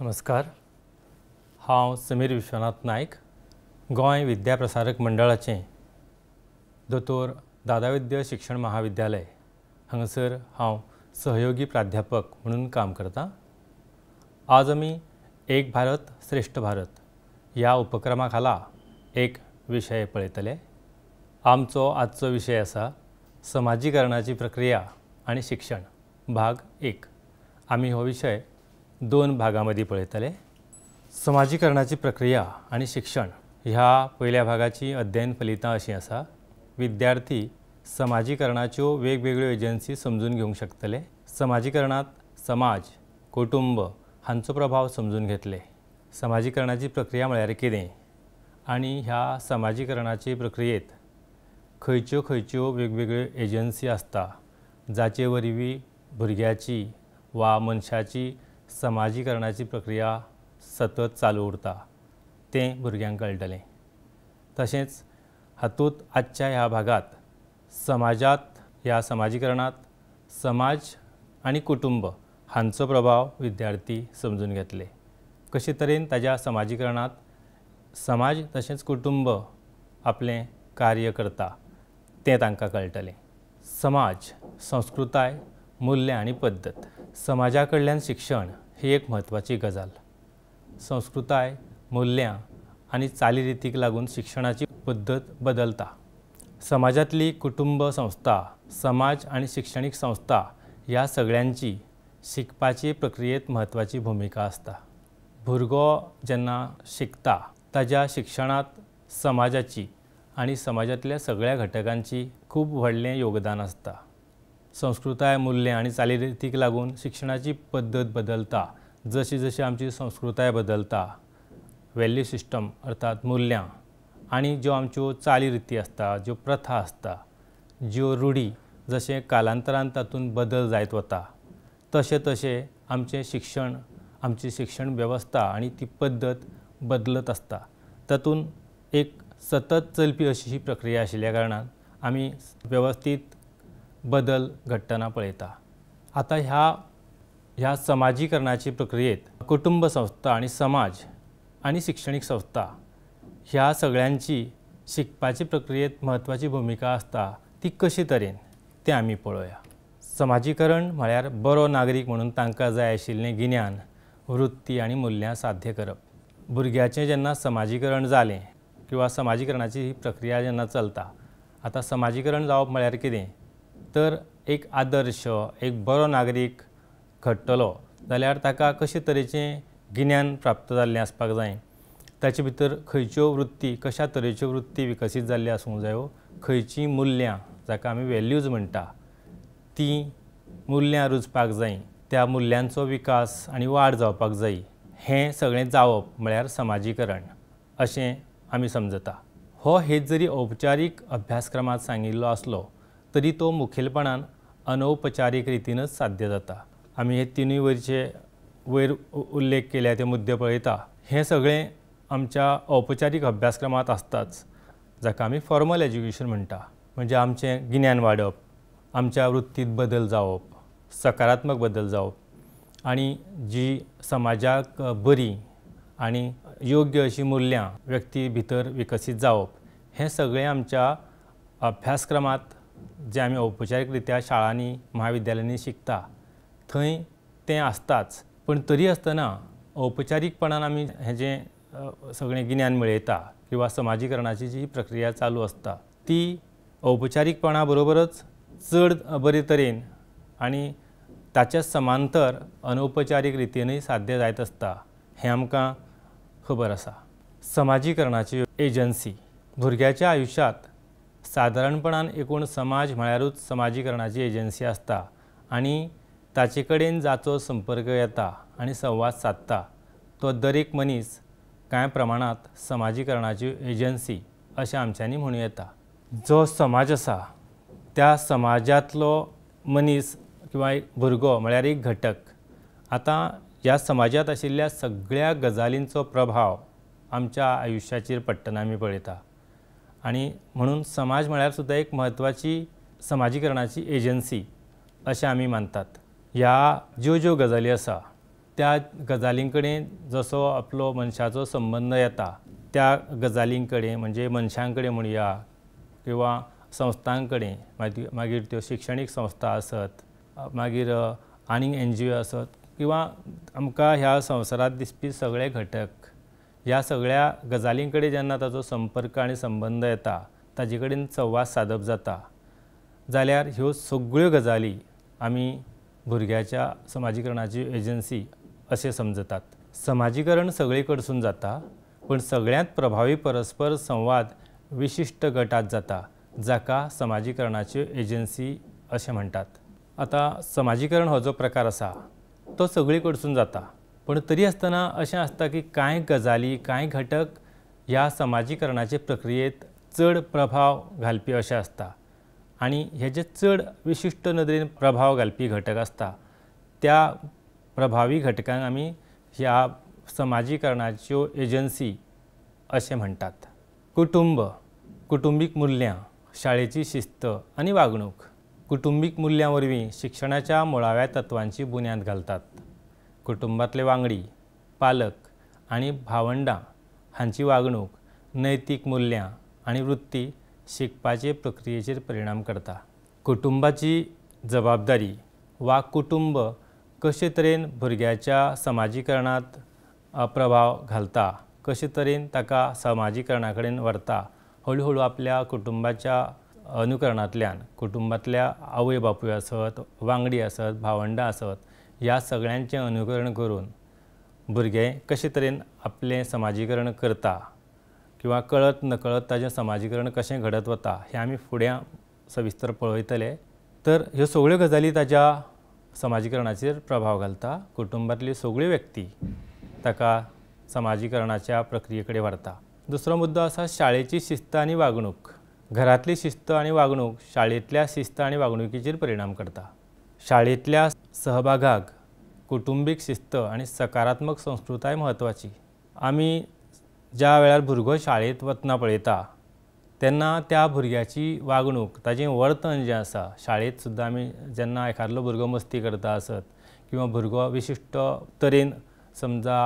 नमस्कार। हांव समीर विश्वनाथ नायक, गोंय विद्याप्रसारक मंडळाचें दोतोर दादाविद्य शिक्षण महाविद्यालय हांगासर हांव सहयोगी प्राध्यापक म्हणून काम करतां। आज आमी एक भारत श्रेष्ठ भारत ह्या उपक्रमा खाला एक विशय पळयतले। आमचो आजचो विशय आसा समाजीकरणाची प्रक्रिया आनी शिक्षण भाग 1। आमी हो विशय 2 भागांमदी पळयतले। समाजीकरणाची प्रक्रिया आनी शिक्षण ह्या पयल्या भागाची अध्ययन फलितां अशीं आसा। विद्यार्थी समाजीकरणाच्यो वेगवेगळ्यो एजन्सी समजून घेवंक शकतले। समाजीकरणात समाज, कुटुंब हांचो प्रभाव समजून घेतले। समाजीकरणाची प्रक्रिया म्हळ्यार कितें आनी ह्या समाजीकरणाचे प्रक्रियेत खंयच्यो खंयच्यो वेगवेगळ्यो एजन्सी आसता जाचे वरवीं भुरग्याची वा मनशाची समाजीकरणाची प्रक्रिया सतत चालू उरता तें भुरग्यांक कळटलें। तशेंच हातूंत आजच्या ह्या भागात समाजात ह्या समाजीकरणात समाज आनी कुटुंब हांचो प्रभाव विद्यार्थी समजून घेतले। कशे तरेन ताज्या समाजीकरणात समाज तशेंच कुटुंब आपलें कार्य करता तें तांकां कळटलें। समाज, संस्कृताय, मूल्य आनी पद्दत। समाजा कडल्यान शिक्षण ही एक म्हत्वाची गजाल। संस्कृताय, मूल्यांं आनी चालीरितीक लागून शिक्षणाची पद्दत बदलता। समाजातली कुटुंब संस्था, समाज आनी शिक्षणीक संस्था ह्या सगळ्यांची शिकपाची प्रक्रियेत म्हत्वाची भुमिका आसता। भुरगो जेन्ना शिकता ताज्या शिक्षणात समाजाची आनी समाजातल्या सगळ्या घटकांची खूब व्हडलें योगदान आसता। संस्कृताय, मूल्यांं आनी चालीरितीक लागून शिक्षणाची पद्दत बदलता। जशी जशी आमची संस्कृताय बदलता, वॅल्यू सिस्टम अर्थात मूल्यांं आनी ज्यो आमच्यो चालीरिती आसता, ज्यो प्रथा आसता, ज्यो रूढी जशें कालांतरान तातूंत बदल जायत वता तशें तशें आमचें शिक्षण, आमची शिक्षण वेवस्था आनी ती पद्दत बदलत आसता। तातूंत एक सतत चलपी अशी ही प्रक्रिया आशिल्ल्या कारणान आमी वेवस्थीत बदल घडटना पळयता। आतां ह्या समाजीकरणाची प्रक्रियेत कुटुंब संस्था आनी समाज आनी शिक्षणीक संस्था ह्या सगळ्यांची शिकपाची प्रक्रियेत म्हत्वाची भुमिका आसता ती कशे तरेन तें आमी पळोवया। समाजीकरण म्हळ्यार बरो नागरीक म्हणून तांकां जाय आशिल्लें गिन्यान, वृत्ती आनी मूल्यांं साध्य करप। भुरग्याचें जेन्ना समाजीकरण जालें किंवा समाजीकरणाची ही प्रक्रिया जेन्ना चलता, आतां समाजीकरण जावप म्हळ्यार कितें तर एक आदर्श, एक बरो नागरीक घडटलो जाल्यार ताका कशे तरेचें गिन्यान प्राप्त जाल्लें आसपाक जाय, ताचे भितर खंयच्यो वृत्ती, कशा तरेच्यो वृत्ती विकसीत जाल्ल्यो आसूंक जायो, खंयचीं मूल्यांं जाका आमी वॅल्यूज म्हणटा तीं मूल्यांं रुजपाक जायीं, त्या मूल्यांचो विकास आनी वाड जावपाक जायी, हें सगळें जावप म्हळ्यार समाजीकरण अशें आमी समजता। हो हेच जरी औपचारीक अभ्यासक्रमांत सांगिल्लो आसलो तरी तो मुखेलपणान अनौपचारीक रितीनच साध्य जाता। आमी हे तिनूय वयर उल्लेख केल्या ते मुद्दे पळयता, हें सगळें आमच्या औपचारीक अभ्यासक्रमांत आसताच जाका आमी फॉर्मल एज्युकेशन म्हणटा। म्हणजे आमचें गिन्यान वाडप, आमच्या वृत्तींत बदल जावप, सकारात्मक बदल जावप आनी जी समाजाक बरी आनी योग्य अशी मूल्यांं व्यक्ती भितर विकसीत जावप, हें सगळें आमच्या अभ्यासक्रमांत जे आमी औपचारीक रित्या शाळांनी महाविद्यालयांनी शिकता थंय तें आसताच। पण तरी आसतना औपचारीकपणान आमी हें जें सगळें गिन्यान मेळयता किंवा समाजीकरणाची जी प्रक्रिया चालू आसता ती औपचारीकपणा बरोबरच चड बरे तरेन आनी ताच्या समांतर अनौपचारीक रितीनूय साध्य जायत आसता हें आमकां खबर आसा। समाजीकरणाची एजन्सी भुरग्याच्या आयुश्यांत सादारणपणान एकूण समाज म्हळ्यारूच समाजीकरणाची एजन्सी आसता आनी ताचे कडेन जाचो संपर्क येता आनी संवाद सादता तो दर एक मनीस कांय प्रमाणांत समाजीकरणाची एजन्सी अशें आमच्यांनी म्हणूं येता। जो समाज आसा त्या समाजांतलो मनीस किंवा एक भुरगो म्हळ्यार एक घटक, आतां ह्या समाजांत आशिल्ल्या सगळ्या गजालींचो प्रभाव आमच्या आयुश्याचेर पडटना आमी पळयता आनी म्हणून समाज म्हळ्यार सुद्दां एक म्हत्वाची समाजीकरणाची एजन्सी अशें आमी मानतात। ह्या ज्यो ज्यो गजाली आसा त्या गजालीं कडेन जसो आपलो मनशाचो संबंद येता त्या गजालीं कडेन म्हणजे मनशां कडेन म्हणुया किंवा संस्थां कडेन मागीर त्यो शिक्षणीक संस्था आसत मागीर आनीक NGO आसत किंवा आमकां ह्या संवसारांत दिसपी सगळे घटक ह्या सगळ्या गजालीं कडेन जेन्ना ताचो संपर्क आनी संबंद येता ताजे कडेन संवाद सादप जाता जाल्यार ह्यो सगळ्यो गजाली आमी भुरग्याच्या समाजीकरणाची एजन्सी अशें समजतात. समाजीकरण सगळे कडसून जाता पूण सगळ्यांत प्रभावी परस्पर संवाद विशिश्ट गटात जाता जाका समाजीकरणाची एजन्सी अशें म्हणटात. आतां समाजीकरण हो जो प्रकार आसा तो सगळे कडसून जाता पूण तरी आसतना अशें आसता की कांय गजाली कांय घटक ह्या समाजीकरणाचे प्रक्रियेत चड प्रभाव घालपी अशें आसता आनी हे जे चड विशिश्ट नदरेन प्रभाव घालपी घटक आसता त्या प्रभावी घटकांक आमी ह्या समाजीकरणाच्यो एजन्सी अशें म्हणटात. कुटुंब, कुटुंबीक मूल्यांं, शाळेची शिस्त आनी वागणूक. कुटुंबीक मुल्यां वरवीं शिक्षणाच्या मुळाव्या तत्वांची बुन्याद घालतात. कुटुंबांतले वांगडी, पालक आनी भावंडां हांची वागणूक, नैतीक मुल्यांं आनी वृत्ती शिकपाचे प्रक्रियेचेर परिणाम करता. कुटुंबाची जबाबदारी वा कुटुंब कशे तरेन भुरग्याच्या समाजीकरणांत प्रभाव घालता, कशे तरेन ताका समाजीकरणा कडेन व्हरता, हळू हळू आपल्या कुटुंबाच्या अनुकरणांतल्यान कुटुंबांतल्या आवय बापूय आसत, वांगडी आसत, भावंडां आसत ह्या सगळ्यांचें अनुकरण करून भुरगें कशे तरेन आपलें समाजीकरण करता किंवा कळत नकळत ताजें समाजीकरण कशें घडत वता हें आमी फुडें सविस्तर पळयतले. तर ह्यो सगळ्यो गजाली ताच्या समाजीकरणाचेर प्रभाव घालता. कुटुंबांतल्यो सगळ्यो व्यक्ती ताका समाजीकरणाच्या प्रक्रिये कडेन व्हरता. दुसरो मुद्दो आसा शाळेची शिस्त आनी वागणूक. घरांतली शिस्त आनी वागणूक शाळेंतल्या शिस्त आनी वागणुकीचेर परिणाम करता. शाळेंतल्या सहभागाक कुटुंबीक शिस्त आनी सकारात्मक संस्कृताय म्हत्वाची. आमी ज्या वेळार भुरगो शाळेंत वतना पळयता तेन्ना त्या भुरग्याची वागणूक ताजें वर्तन जें आसा शाळेंत सुद्दां आमी जेन्ना एखादलो भुरगो मस्ती करता आसत किंवा भुरगो विशिश्ट तरेन समजा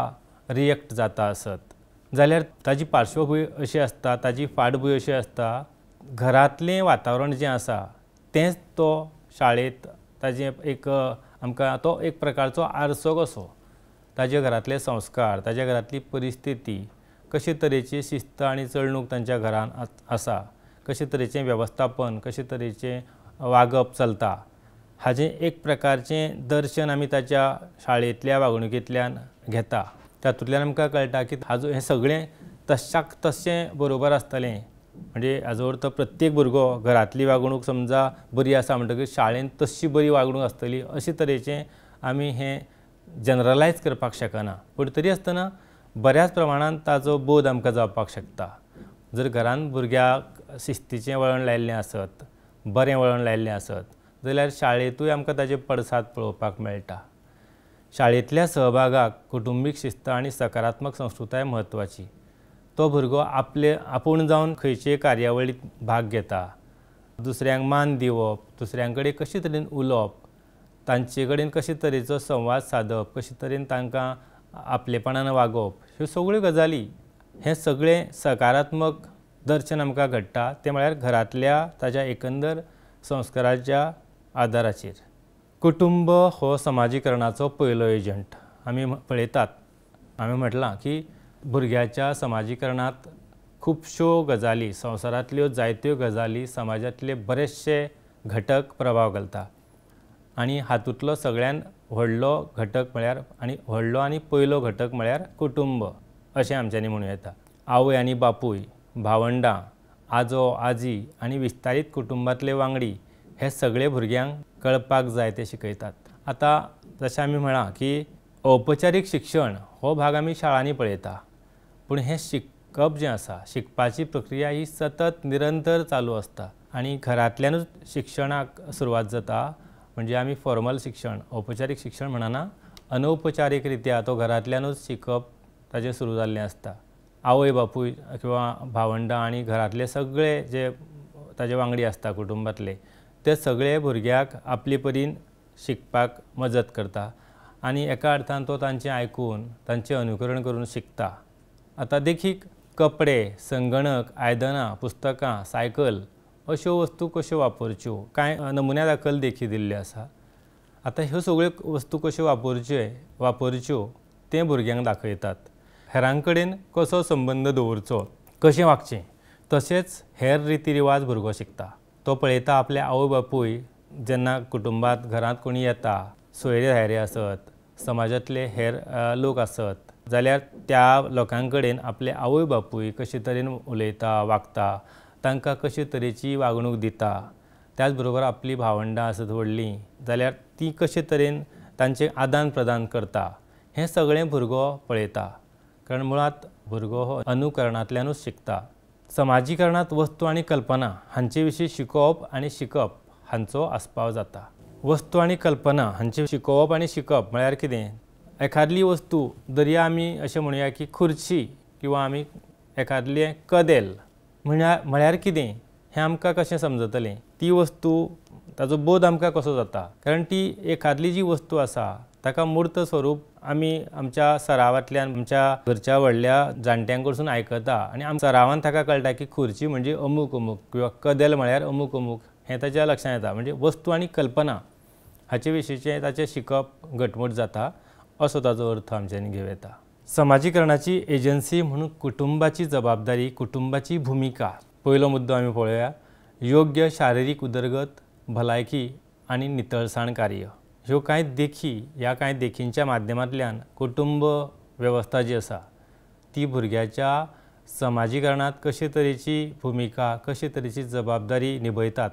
रिएक्ट जाता आसत जाल्यार ताजी पार्श्वभूंय अशी आसता, ताजी फाटभूंय अशी आसता. घरांतलें वातावरण जें आसा तेंच तो शाळेंत ताजें एक आमकां तो एक प्रकारचो आरसो कसो. ताजे घरांतले संस्कार, ताज्या घरांतली परिस्थिती, कशे तरेची शिस्त आनी चलणूक तांच्या घरान आसा, कशे तरेचें वेवस्थापन, कशे तरेचें वागप चलता हाजें एक प्रकारचें दर्शन आमी ताच्या शाळेंतल्या वागणुकेंतल्यान घेता. तातूंतल्यान आमकां कळटा की हें सगळें तश्याक तशें बरोबर आसतलें. म्हणजे हाजो अर्थ प्रत्येक भुरगो घरांतली वागणूक समजा बरी आसा म्हणटकीर शाळेंत तशी बरी वागणूक आसतली अशे तरेचें आमी हें जनरलायज करपाक शकना. पूण तरी आसतना बऱ्याच प्रमाणांत ताजो बोध आमकां जावपाक शकता. जर घरांत भुरग्याक शिस्तीचें वळण लायिल्लें आसत, बरें वळण लायिल्लें आसत जाल्यार शाळेंतूय आमकां ताजे पडसाद पळोवपाक मेळटा. शाळेंतल्या सहभागाक कुटुंबीक शिस्त आनी सकारात्मक संस्कृताय म्हत्वाची. तो भुरगो आपूण जावन खंयचेय कार्यावळींत भाग घेता, दुसऱ्यांक मान दिवप, दुसऱ्यां कडेन कशे तरेन उलोवप, तांचे कडेन कशे तरेचो संवाद सादप, कशे तरेन तांकां आपलेपणान वागोवप, ह्यो सगळ्यो गजाली हें सगळें सकारात्मक दर्शन आमकां घडटा तें म्हळ्यार घरांतल्या ताच्या एकंदर संस्काराच्या आदाराचेर. कुटुंब हो समाजीकरणाचो पयलो एजंट. आमी पळयतात, हांवें म्हटलां की भुरग्याच्या समाजीकरणांत खुबश्यो गजाली, संवसारांतल्यो जायत्यो गजाली, समाजांतले बरेचशे घटक प्रभाव घालता आनी हातूंतलो सगळ्यान व्हडलो घटक म्हळ्यार आनी व्हडलो आनी पयलो घटक म्हळ्यार कुटुंब अशें आमच्यांनी म्हणूं येता. आवय आनी बापूय, भावंडां, आजो आजी आनी विस्तारीत कुटुंबांतले वांगडी हे सगळे भुरग्यांक कळपाक जाय ते शिकयतात. आतां जशें आमी म्हळां की औपचारीक शिक्षण हो भाग आमी शाळांनी पळयता पूण हें शिकप जें आसा, शिकपाची प्रक्रिया ही सतत निरंतर चालू आसता आनी घरांतल्यानूच शिक्षणाक सुरवात जाता. म्हणजे आमी फॉर्मल शिक्षण, औपचारीक शिक्षण म्हणना, अनौपचारीक रित्या तो घरांतल्यानूच शिकप ताजें सुरू जाल्लें आसता. आवय बापूय किंवा भावंडां आनी घरांतले सगळे जे ताजे वांगडी आसता कुटुंबांतले ते सगळे भुरग्याक आपले परीन शिकपाक मजत करता आनी एका अर्थान तो तांचें आयकून तांचें अनुकरण करून शिकता। आतां देखीक कपडे, संगणक, आयदनां, पुस्तकां, सायकल अश्यो वस्तू कश्यो वापरच्यो कांय नमुन्या दाखल देखी दिल्ल्यो आसा। आतां ह्यो सगळ्यो वस्तू कश्यो वापरच्यो तें भुरग्यांक दाखयतात। हेरां कडेन कसो संबंद दवरचो, कशें वागचें, तशेंच हेर रिती रिवाज भुरगो शिकता। तो पळयता आपले आवय बापूय जेन्ना कुटुंबांत घरांत कोणी येता, सोयरे धायरे आसत, समाजांतले हेर लोक आसत जाल्यार त्या लोकां कडेन आपले आवय बापूय कशे तरेन उलयता, वागता, तांकां कशे तरेची वागणूक दिता। त्याच बरोबर आपली भावंडां आसत व्हडलीं जाल्यार ती कशे तरेन तांचें आदान प्रदान करता हें सगळें भुरगो पळयता। कारण मुळात भुरगो हो अनुकरणांतल्यानूच शिकता। समाजीकरणांत वस्तू आनी कल्पना हांचे विशीं शिकोवप आनी शिकप हांचो आस्पाव जाता। वस्तू आनी कल्पना हांचे शिकोवप आनी शिकप म्हळ्यार कितें? एखादली वस्तू दर्या आमी अशें म्हणुया की खुर्ची किंवा आमी एखादलें कदेल म्हळ्यार कितें हें आमकां कशें समजतलें? ती वस्तू ताजो बोध आमकां कसो जाता? कारण ती एखादली जी वस्तू आसा ताका मूर्त स्वरूप आमी आमच्या सरावांतल्यान आमच्या घरच्या व्हडल्या जाणट्यां कडसून आयकता आनी आमच्या सरावान ताका कळटा की खुर्ची म्हणजे अमूक अमूक किंवा कदेल म्हळ्यार अमूक अमूक हें ताच्या लक्षांत येता। म्हणजे वस्तू आनी कल्पना हाचे विशींचें ताचें शिकप घटमूट जाता असो ताजो अर्थ आमच्यांनी घेवं येता। समाजीकरणाची एजन्सी म्हणून कुटुंबाची जबाबदारी, कुटुंबाची भुमिका पयलो मुद्दो आमी पळोवया। योग्य शारिरीक उदरगत, भलायकी आनी नितळसाण कार्य ह्यो कांय देखी, ह्या कांय देखींच्या माध्यमांतल्यान कुटुंब वेवस्था जी आसा ती भुरग्याच्या समाजीकरणांत कशे तरेची भुमिका, कशे तरेची जबाबदारी निभयतात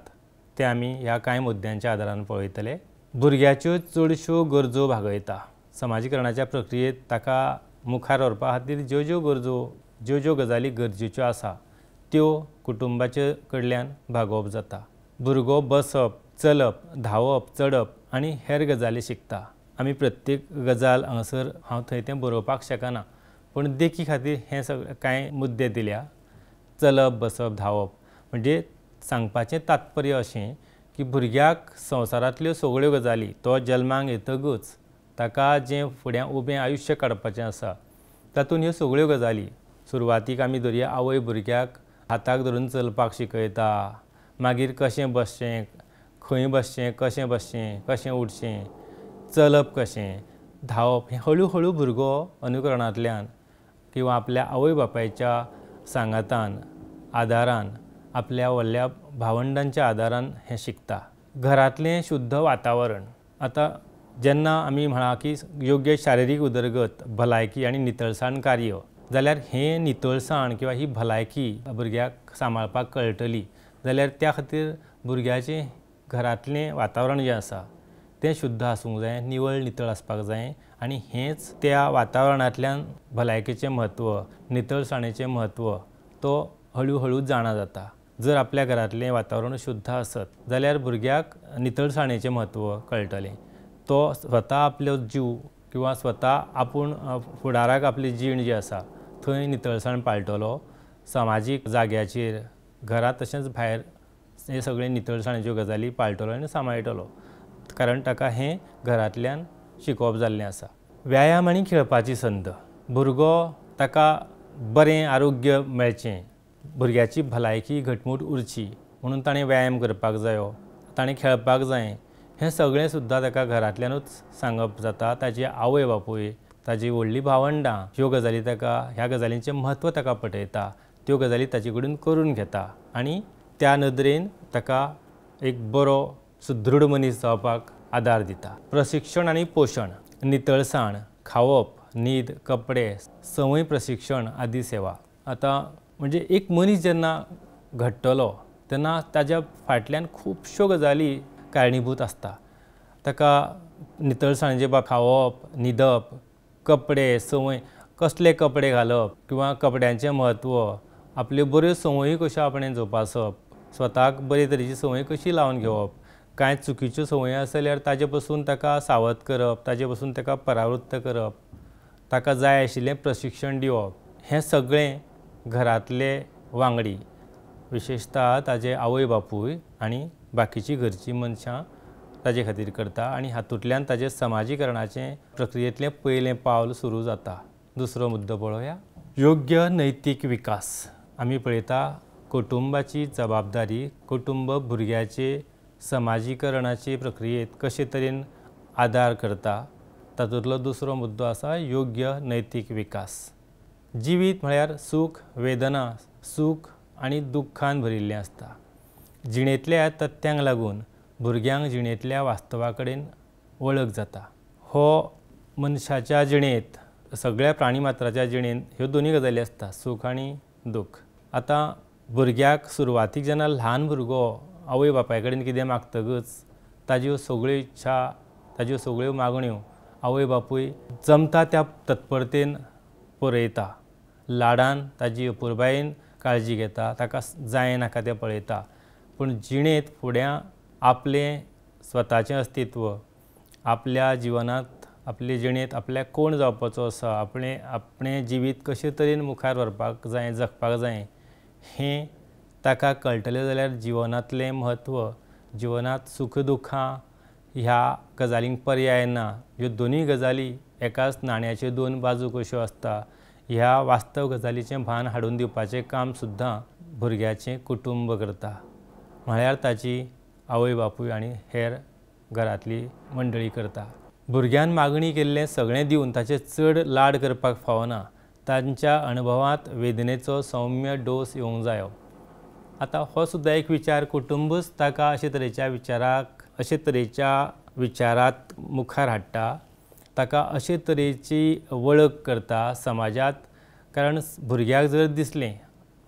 तें आमी ह्या कांय मुद्द्यांच्या आदारान पळयतले। भुरग्याच्यो चडश्यो गरजो भागयता। समाजीकरणाच्या प्रक्रियेंत ताका मुखार व्हरपा खातीर ज्यो ज्यो गजाली गरजेच्यो आसा त्यो कुटुंबाचे कडल्यान भागोवप जाता। भुरगो बसप, चलप, धांवप, चडप आनी हेर गजाली शिकता। आमी प्रत्येक गजाल हांगासर हांव थंय तें बरोवपाक शकना, पूण देखी खातीर हे सगळे कांय मुद्दे दिल्या। चलप, बसप, धांवप म्हणजे सांगपाचें तात्पर्य अशें की भुरग्याक संवसारांतल्यो सगळ्यो गजाली तो जल्माक येतकच ताका जें फुडें उबें आयुश्य काडपाचें आसा तातूंत ह्यो सगळ्यो गजाली सुरवातीक आमी धरया आवय भुरग्याक हाताक धरून चलपाक शिकयता, मागीर कशें बसचें, खंय बसचें, कशें उठचें, चलप कशें, धांवप हें हळू हळू भुरगो अनुकरणांतल्यान किंवा आपल्या आवय बापायच्या सांगातान, आदारान, आपल्या व्हडल्या भावंडांच्या आदारान हें शिकता। घरांतलें शुद्ध वातावरण आतां जेन्ना आमी म्हणा की योग्य शारिरीक उदरगत, भलायकी आनी नितळसाण कार्य जाल्यार हें नितळसाण किंवा ही भलायकी भुरग्याक सांबाळपाक कळटली जाल्यार त्या खातीर भुरग्याचें घरांतलें वातावरण जें आसा तें शुद्ध आसूंक जाय, निवळ नितळ आसपाक जाय आनी हेंच त्या वातावरणांतल्यान भलायकेचें म्हत्व, नितळसाणेचें म्हत्व तो हळू हळू जाणा जाता। जर आपल्या घरांतलें वातावरण शुद्ध आसत जाल्यार भुरग्याक नितळसाणेचें म्हत्व कळटलें। तो स्वता आपलो जीव किंवा स्वता आपूण फुडाराक आपली जीण जी आसा थंय नितळसाण पाळटलो। सामाजीक जाग्याचेर घरांत तशेंच भायर हे सगळे नितळसाणेच्यो गजाली पाळटलो आनी सांबाळटलो, कारण ताका हें घरांतल्यान शिकोवप जाल्लें आसा। व्यायाम आनी खेळपाची संद भुरगो ताका बरें आरोग्य मेळचें, भुरग्याची भलायकी घटमूट उरची म्हणून ताणें व्यायाम करपाक जायो, ताणें खेळपाक जाय हें सगळें सुद्दां ताका घरांतल्यानूच सांगप जाता। ताची आवय बापूय, ताजी व्हडलीं भावंडां ह्यो गजाली ताका, ह्या गजालींचें म्हत्व ताका पटयता, त्यो गजाली ताचे कडेन करून घेता आनी त्या नदरेन ताका एक बरो सुदृढ मनीस जावपाक आदार दिता। प्रशिक्षण आनी पोशण, नितळसाण, खावप, न्हीद, कपडे, संवय प्रशिक्षण आदी सेवा। आतां म्हणजे एक मनीस जेन्ना घडटलो तेन्ना ताज्या फाटल्यान खुबश्यो गजाली कारणीभूत आसता। ताका नितळसाणेचे खावप, न्हिदप, कपडे, संवय, कसले कपडे घालप किंवा कपड्यांचें म्हत्व, आपल्यो बऱ्यो संवयी कश्यो आपणें जोपासप, स्वताक बरे तरेची संवय कशी लावन घेवप, कांय चुकीच्यो संवय आसा जाल्यार ताजे पसून ताका सावध करप, ताजे पसून ताका परावृत्त करप, ताका जाय आशिल्लें प्रशिक्षण दिवप, हें सगळें घरांतले वांगडी विशेशता ताजे आवय बापूय आनी बाकीचीं घरचीं मनशां ताजे खातीर करता आनी हातूंतल्यान ताजे समाजीकरणाचे प्रक्रियेंतलें पयलें पावल सुरू जाता. दुसरो मुद्दो पळोवया. योग्य नैतीक विकास. आमी पळयता कुटुंबाची जबाबदारी कुटुंब भुरग्याचे समाजीकरणाचे प्रक्रियेंत कशे तरेन आदार करता. तातूंतलो दुसरो मुद्दो आसा योग्य नैतीक विकास. जिवीत म्हळ्यार सूख वेदना सूख आनी दुख्खान भरिल्लें आसता. जिणेंतल्या तथ्यांक लागून भुरग्यांक जिणेंतल्या वास्तवा कडेन वळख जाता. हो मनशाच्या जिणेंत सगळ्या प्राणीमात्राच्या जिणेंत ह्यो दोनूय गजाली आसता सूख आनी दूख. आतां भुरग्याक सुरवातीक जेन्ना ल्हान भुरगो आवय बापाय कडेन कितें मागतकच ताज्यो सगळ्यो इच्छा ताज्यो सगळ्यो मागण्यो आवय बापूय जमता त्या तत्परतेन पुरयता. लाडान ताजी अपुरबायेन काळजी घेता ताका जाय नाका तें पळयता. पूण जिणेंत फुडें आपलें स्वताचें अस्तित्व आपल्या जिवनांत आपले जिणेंत आपल्याक कोण जावपाचो आसा आपणें जिवीत कशे तरेन मुखार व्हरपाक जाय जगपाक जाय हें ताका कळटलें जाल्यार जिवनांतलें म्हत्व जिवनांत सुख दुखां ह्या गजालींक पर्याय ना. ह्यो दोनूय गजाली एकाच नाण्याच्यो दोन बाजू कश्यो आसता ह्या वास्तव गजालीचें भान हाडून दिवपाचें काम सुद्दां भुरग्याचें कुटुंब करता. म्हळ्यार ताची आवय बापूय आनी हेर घरांतली मंडळी करता. भुरग्यान मागणी केल्लें सगळें दिवन ताचे चड लाड करपाक फावना. तांच्या अणभवांत वेदनेचो सौम्य डोस येवंक जायो. आतां हो सुद्दां एक विचार कुटुंबच ताका अशे तरेच्या विचारांत मुखार हाडटा. ताका अशे तरेची वळख करता समाजांत. कारण भुरग्याक जर दिसलें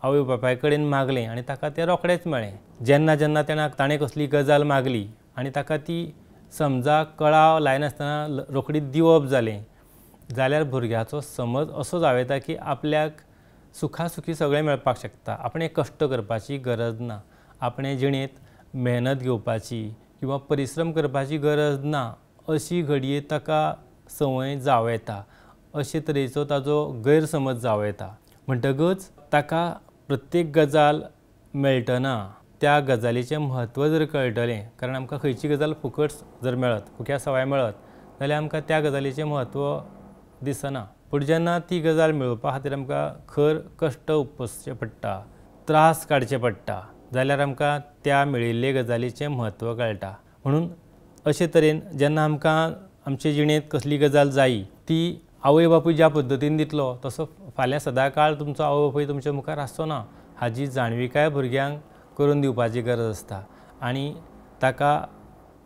आवय बापाय कडेन मागलें आनी ताका तें रोखडेंच मेळ्ळें. जेन्ना ताणें कसली गजाल मागली आनी ताका ती समजा कळाव लायनासतना रोखडीच दिवप जालें जाल्यार भुरग्याचो समज असो जावं येता की आपल्याक सुखासुखी सगळें मेळपाक शकता. आपणें कश्ट करपाची गरज ना. आपणे जिणेंत मेहनत घेवपाची किंवा परिश्रम करपाची गरज ना अशी घडये ताका संवय जावं येता. अशे तरेचो ताजो गैरसमज जावं येता. म्हणटकच ताका प्रत्येक गजाल मेळटना त्या गजालीचें म्हत्व जर कळटलें कारण आमकां खंयची गजाल फुकट जर मेळत फुक्या सवाय मेळत जाल्यार आमकां त्या गजालीचें म्हत्व दिसना. पूण जेन्ना ती गजाल मेळोवपा खातीर आमकां खर कश्ट उपसचे पडटा त्रास काडचे पडटा जाल्यार आमकां त्या मेळिल्ले गजालीचें म्हत्व कळटा. म्हणून अशे तरेन जेन्ना आमकां आमचे जिणेंत कसली गजाल जायी ती आवय बापूय ज्या पद्दतीन दितलो तसो फाल्यां सदांकाळ तुमचो आवय बापूय तुमच्या मुखार आसचो ना हाजी जाणविकाय भुरग्यांक करून दिवपाची गरज आसता. आनी ताका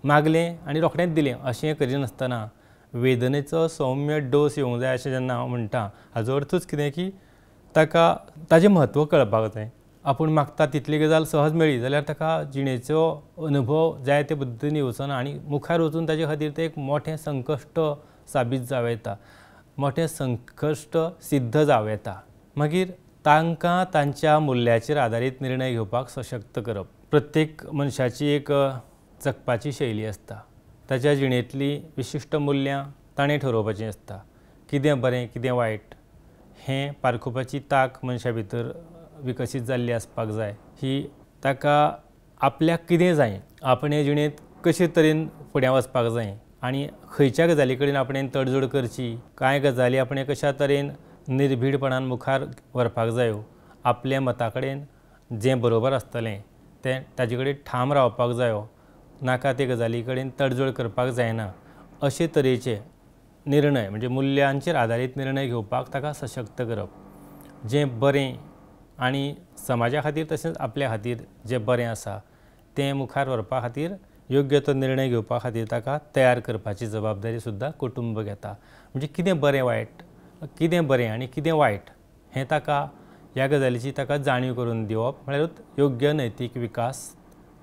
मागलें आनी रोखडेंच दिलें अशें करिनासतना वेदनेचो सौम्य डोस येवंक जाय अशें जेन्ना हांव म्हणटा हाजो अर्थूच कितें की ताका ताजें म्हत्व कळपाक जाय. आपूण मागता तितली गजाल सहज मेळ्ळी जाल्यार ताका जिणेचो अनुभव जाय ते पद्दतीन येवचो ना आनी मुखार वचून ताजे खातीर तें एक मोठें संकश्ट साबीत जावं येता. मोठें संकश्ट सिद्ध जावं येता. मागीर तांकां तांच्या मुल्याचेर आदारीत निर्णय घेवपाक सशक्त करप. प्रत्येक मनशाची एक जगपाची शैली आसता. ताच्या जिणेंतली विशिश्ट मुल्यां ताणें ठरोवपाचीं आसता. कितें बरें कितें वायट हें पारखुपाची तांक मनशा भितर विकसीत जाल्ली आसपाक जाय. ही ताका आपल्याक कितें जाय आपणे जिणेंत कशे तरेन फुडें वचपाक जाय आनी खंयच्या गजाली कडेन आपणें तडजोड करची कांय गजाली आपणें कशा तरेन निर्भीडपणान मुखार व्हरपाक जायो. आपल्या मता कडेन जें बरोबर आसतलें तें ताजे कडेन ठाम रावपाक जायो. नाका ते गजाली कडेन तडजोड करपाक जायना. अशे तरेचे निर्णय म्हणजे मुल्यांचेर आदारीत निर्णय घेवपाक ताका सशक्त करप. जें बरें आनी समाजा खातीर तशेंच आपल्या खातीर जें बरें आसा तें मुखार व्हरपा खातीर योग्य तो निर्णय घेवपा खातीर ताका तयार करपाची जबाबदारी सुद्दां कुटुंब घेता. म्हणजे कितें बरें वायट कितें बरें आनी कितें वायट हें ताका ह्या गजालीची ताका जाणीव करून दिवप म्हळ्यारूच योग्य नैतीक विकास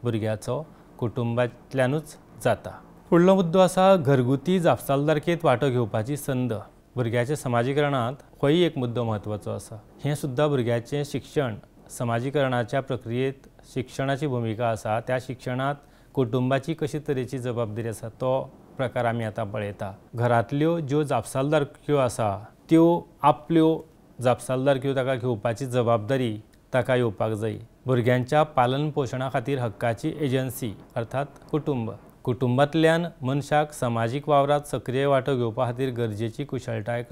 भुरग्याचो कुटुंबांतल्यानूच जाता. फुडलो मुद्दो आसा घरगुती जापसालदारकेंत वांटो घेवपाची संद. भुरग्याच्या समाजीकरणांत होय एक मुद्दो म्हत्वाचो आसा. हें सुद्दां भुरग्याचें शिक्षण समाजीकरणाच्या प्रक्रियेंत शिक्षणाची भुमिका आसा. त्या शिक्षणांत कुटुंबाची कशे तरेची जबाबदारी आसा तो प्रकार आमी आतां पळयता. घरांतल्यो ज्यो जापसालदारक्यो आसा त्यो आपल्यो जापसालदारक्यो ताका घेवपाची जबाबदारी ताका येवपाक जाय. भुरग्यांच्या पालन पोशणा खातीर हक्काची एजन्सी अर्थात कुटुंब कुटुंबांतल्यान मनशाक समाजीक वावरांत सक्रिय वांटो घेवपा खातीर गरजेची कुशळटाय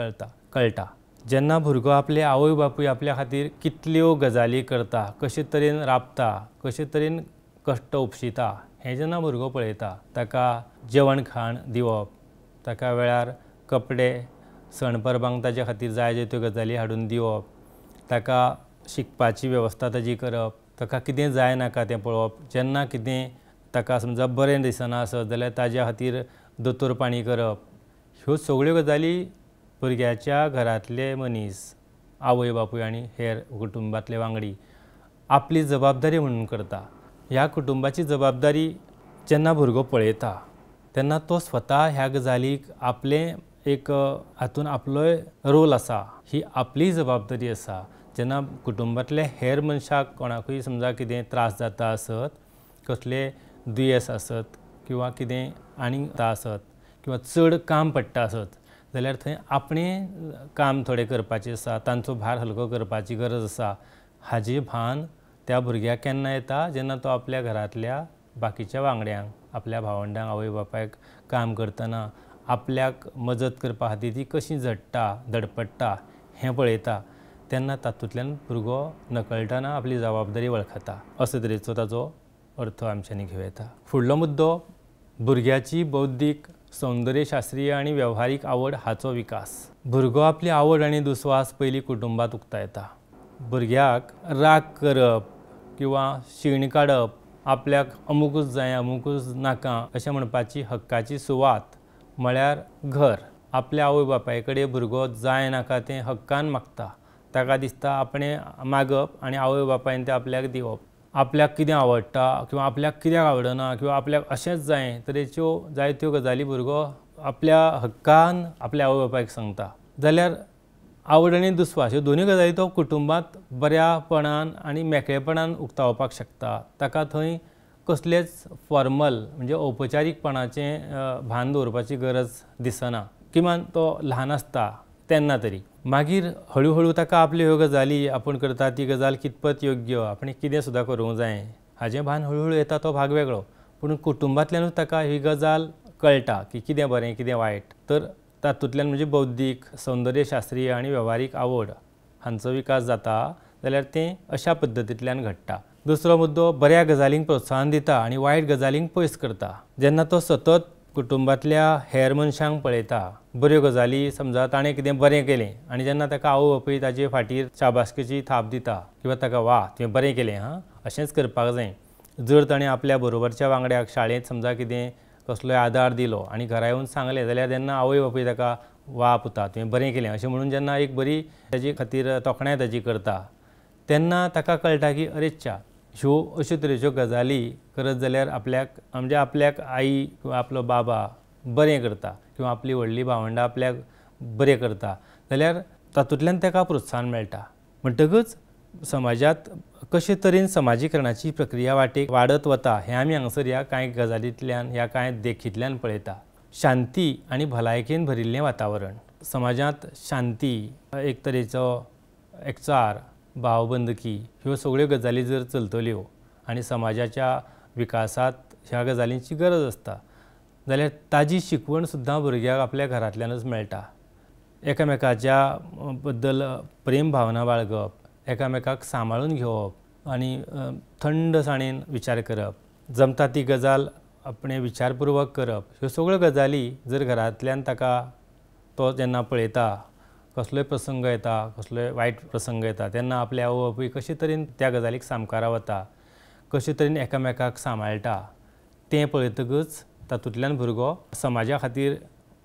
कळटा। जेन्ना भुरगो आपले आवय बापूय आपल्या खातीर कितल्यो गजाली करता, कशे तरेन राबता, कशे तरेन कश्ट उपशिता हें जेन्ना भुरगो पळयता, ताका जेवण खाण दिवप, ताका वेळार कपडे सण परबांक ताजे खातीर जाय त्यो गजाली हाडून दिवप, ताका शिकपाची वेवस्था ताजी करप, ताका कितें जाय नाका तें पळोवप, जेन्ना कितें ताका समजा बरें दिसना आसत जाल्यार ताज्या खातीर दोतोर पाणी करप, ह्यो सगळ्यो गजाली भुरग्याच्या घरांतले मनीस आवय बापूय आनी हेर कुटुंबांतले वांगडी आपली जबाबदारी म्हणून करता। ह्या कुटुंबाची जबाबदारी जेन्ना भुरगो पळयता तेन्ना तो स्वता ह्या गजालीक आपलें एक हातून आपलोय रोल आसा, ही आपली जबाबदारी आसा। जेन्ना कुटुंबांतले हेर मनशाक कोणाकूय समजा कितें त्रास जाता आसत, कसले दुयेंस आसत किंवा कितें आनीक आसत किंवा चड काम पडटा आसत जाल्यार थंय आपणें काम थोडें करपाचें आसा, तांचो भार हलको करपाची गरज आसा, हाजें भान त्या भुरग्याक केन्ना येता जेन्ना तो आपल्या घरांतल्या बाकीच्या वांगड्यांक, आपल्या भावंडांक आवय बापायक काम करतना आपल्याक मजत करपा खातीर ती कशी झडटा धडपडटा हें पळयता, तेन्ना तातूंतल्यान भुरगो नकळटाना आपली जबाबदारी वळखता। अशे तरेचो ताचो अर्थ आमच्यांनी घेवं येता। फुडलो मुद्दो भुरग्याची बौद्धीक सौंदर्यशास्त्रीय आनी वेव्हारीक आवड हाचो विकास। भुरगो आपली आवड आनी दुस्वास पयलीं कुटुंबांत उक्तायता। भुरग्याक राग करप किंवा शीण काडप, आपल्याक अमुकूच जाय अमुकूच नाका अशें म्हणपाची हक्काची सुवात म्हळ्यार घर। आपल्या आवय बापाय कडेन भुरगो जाय नाका तें हक्कान मागता, ताका दिसता आपणें मागप आनी आवय बापायन तें आपल्याक दिवप। आपल्याक कितें आवडटा किंवा आपल्याक कित्याक आवडना किंवा आपल्याक अशेंच जाय तरेच्यो जायत्यो गजाली भुरगो आपल्या हक्कान आपल्या आवय बापायक सांगता। जाल्यार आवड आनी दुस्वास ह्यो दोनूय गजाली तो कुटुंबांत बऱ्यापणान आनी मेकळेपणान उक्तावपाक शकता। ताका थंय कसलेच फॉर्मल म्हणजे औपचारीकपणाचें भान दवरपाची गरज दिसना, किमान तो ल्हान आसता तेन्ना तरी। मागीर हळू हळू ताका आपल्यो ह्यो गजाली आपूण करता ती गजाल कितपत योग्य, आपणें कितें सुद्दां करूंक जाय हाचें भान हळू हळू येता, तो भाग वेगळो। पूण कुटुंबांतल्यानूच ताका ही गजाल कळटा की कितें बरें कितें वायट। तर तातूंतल्यान म्हणजे बौद्धीक सौंदर्यशास्त्रीय आनी वेव्हारीक आवड हांचो विकास जाता जाल्यार तें अशा पद्दतींतल्यान घडटा। दुसरो मुद्दो बऱ्या गजालींक प्रोत्साहन दिता आनी वायट गजालींक पयस करता। जेन्ना तो सतत कुटुंबांतल्या हेर मनशांक पळयता, बऱ्यो गजाली समजा ताणें कितें बरें केलें आनी जेन्ना ताका आवय बापूय ताचे फाटीर शाबासकेची थाप दिता किंवा ताका वा तुवें बरें केलें हां अशेंच करपाक जाय। जर ताणें आपल्या बरोबरच्या वांगड्याक शाळेंत समजा कितें कसलोय आदार दिलो आनी घरा येवन सांगलें जाल्यार तेन्ना आवय बापूय ताका वा पुता तुवें बरें केलें अशें म्हणून जेन्ना एक बरी ताजे खातीर तोखणाय ताजी करता तेन्ना ताका कळटा की अरेच्चा ह्यो अश्यो तरेच्यो गजाली करत जाल्यार आपल्याक आई किंवा आपलो बाबा बरें करता किंवा आपली व्हडली भावंडां आपल्याक बरें करता जाल्यार तातूंतल्यान ताका प्रोत्साहन मेळटा। म्हणटकच समाजांत कशे तरेन समाजीकरणाची प्रक्रिया वाडत वता हें आमी हांगासर ह्या कांय गजालींतल्यान ह्या कांय देखींतल्यान पळयता। शांती आनी भलायकेन भरिल्लें वातावरण, समाजांत शांती, एक तरेचो एकचार, भावबंदकी ह्यो सगळ्यो गजाली जर चलतल्यो आनी समाजाच्या विकासांत ह्या गजालींची गरज आसता जाल्यार ताजी शिकवण सुद्दां भुरग्याक आपल्या घरांतल्यानच मेळटा। एकामेकाच्या बद्दल प्रेम भावना बाळगप, एकामेकाक सांबाळून घेवप आनी थंडसाणेन विचार करप, जमता ती गजाल आपणें विचारपूर्वक करप, ह्यो सगळ्यो गजाली जर घरांतल्यान ताका तो जेन्ना पळयता, कसलोय प्रसंग येता कसलोय वायट प्रसंग येता तेन्ना आपले आवय बापूय कशे तरेन त्या गजालीक सामकारा वता, कशे तरेन एकामेकाक सांबाळटा तें पळयतकच तातूंतल्यान भुरगो समाजा खातीर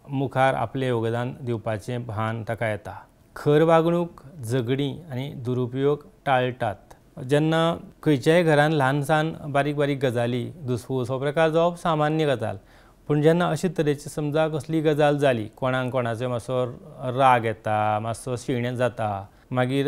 मुखार आपलें योगदान दिवपाचें भान ताका येता। खर वागणूक, झगडीं आनी दुरुपयोग टाळटात। जेन्ना खंयच्याय घरान ल्हानसान बारीक बारीक गजाली दुसफूस हो प्रकार जावप सामान्य गजाल, पूण जेन्ना अशे तरेची समजा कसली गजाल जाली, कोणाक कोणाचो मातसो राग येता, मातसो शीण जाता, मागीर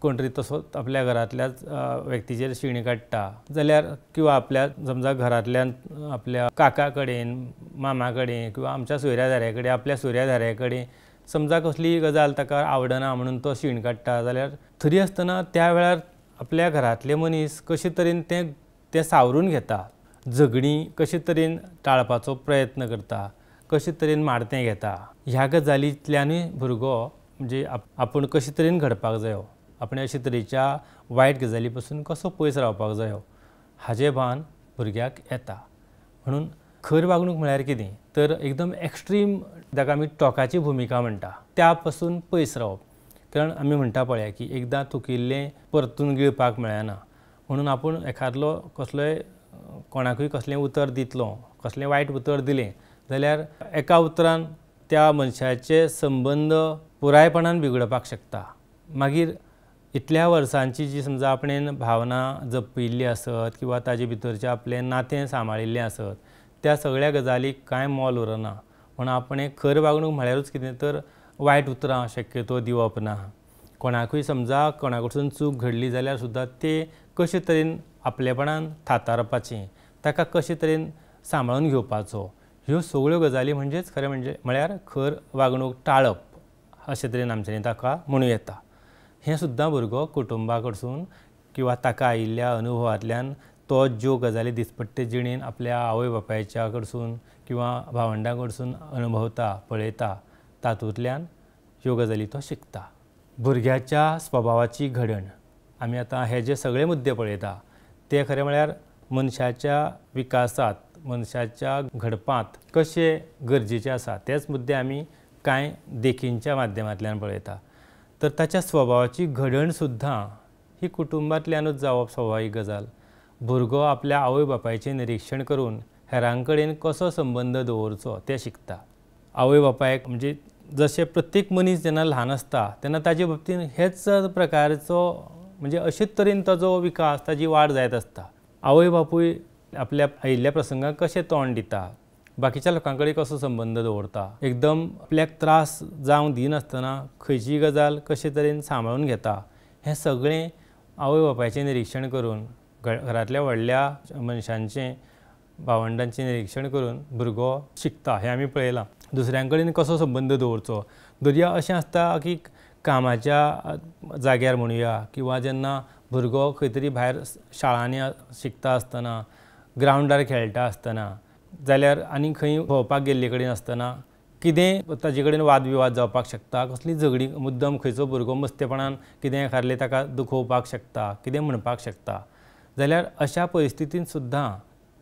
कोण तरी तसोच आपल्या घरांतल्याच व्यक्तीचेर शीण काडटा जाल्यार किंवा आपल्या समजा घरांतल्यान आपल्या काका कडेन, मामा कडेन किंवा आमच्या सोयऱ्या कडेन आपल्या सोयऱ्या कडेन समजा कसली गजाल ताका आवडना म्हणून तो शीण काडटा जाल्यार तरी आसतना त्या वेळार आपल्या घरांतले मनीस कशे तरेन तें सावरून घेता झगडीं कशे तरेन टाळपाचो प्रयत्न करता, कशे तरेन मारतें घेता, ह्या गजालींतल्यानूय भुरगो म्हणजे आपूण कशे तरेन घडपाक जायो, आपण अशे तरेच्या वायट गजाली पासून कसो पयस रावपाक जायो हाचें भान भुरग्याक येता. म्हणून खर वागणूक म्हळ्यार कितें तर एकदम एक्स्ट्रीम जाका आमी टोकाची भुमिका म्हणटा त्या पासून पयस रावप. कारण आमी म्हणटा पळया की एकदां चुकिल्लें परतून गिळपाक मेळना. म्हणून आपूण एखादलो कसलोय कोणाकूय कसलें उतर दितलो, कसलें वायट उतर दिलें जाल्यार एका उतरान त्या मनशाचे संबंद पुरायपणान बिगडपाक शकता. मागीर इतल्या वर्सांची जी समजा आपणें भावना जपिल्ली आसत किंवा ताजे भितरचें आपलें नातें सांबाळिल्लें आसत त्या सगळ्या गजालीक कांय मोल उरना. म्हणून आपणें खर वागणूक म्हळ्यारूच कितें तर वायट उतरां शक्यतो दिवप ना. कोणाकूय समजा कोणा कडसून चूक घडली जाल्यार सुद्दां तें कशे तरेन आपलेपणान थातारपाचें, ताका कशे तरेन सांबाळून घेवपाचो, ह्यो सगळ्यो गजाली म्हणजेच खरें म्हळ्यार खर वागणूक टाळप अशे तरेन आमच्यांनी ताका म्हणूं येता. हें सुद्दां भुरगो कुटुंबा कडसून किंवा ताका आयिल्ल्या अनुभवांतल्यान तो ज्यो गजाली दिसपट्टे जिणेंत आपल्या आवय बापायच्या कडसून किंवा भावंडां कडसून अणभवता पळयता तातूंतल्यान ह्यो गजाली तो शिकता. भुरग्याच्या स्वभावाची घडण आमी आतां हे जे सगळे मुद्दे पळयता ते खरें म्हळ्यार मनशाच्या विकासांत, मनशाच्या घडपांत कशे गरजेचे आसा तेच मुद्दे आमी कांय देखींच्या माध्यमांतल्यान पळयता. तर ताच्या स्वभावाची घडण सुद्दां ही कुटुंबांतल्यानूच जावप स्वाभावीक गजाल. भुरगो आपल्या आवय बापायचें निरीक्षण करून हेरां कडेन कसो संबंद दवरचो तें शिकता. आवय बापायक म्हणजे जशें प्रत्येक मनीस जेन्ना ल्हान आसता तेन्ना ताचे बाबतींत हेच प्रकारचो म्हणजे अशेच तरेन ताजो विकास ताजी वाड जायत आसता. आवय बापूय आपल्या आयिल्ल्या प्रसंगाक कशें तोंड दिता, बाकीच्या लोकां कडेन कसो संबंद दवरता, एकदम आपल्याक त्रास जावं दिनासतना खंयचीय गजाल कशे तरेन सांबाळून घेता, हें सगळें आवय बापायचें निरीक्षण करून घरांतल्या व्हडल्या मनशांचें भावंडांचें निरीक्षण करून भुरगो शिकता. हें आमी पळयलां. दुसऱ्यां कडेन कसो संबंद दवरचो. दर्या अशें आसता की कामाच्या जाग्यार म्हणुया किंवा जेन्ना भुरगो खंय तरी भायर शाळांनी शिकता आसतना, ग्रावंडार खेळटा आसतना जाल्यार आनी खंय भोंवपाक गेल्ले कडेन आसतना कितें ताजे कडेन वाद विवाद जावपाक शकता, कसली झगडी मुद्दम खंयचो भुरगो मस्तेपणान कितेंय खारलें ताका दुखोवपाक शकता, कितें म्हणपाक शकता, जाल्यार अशा परिस्थितींत सुद्दां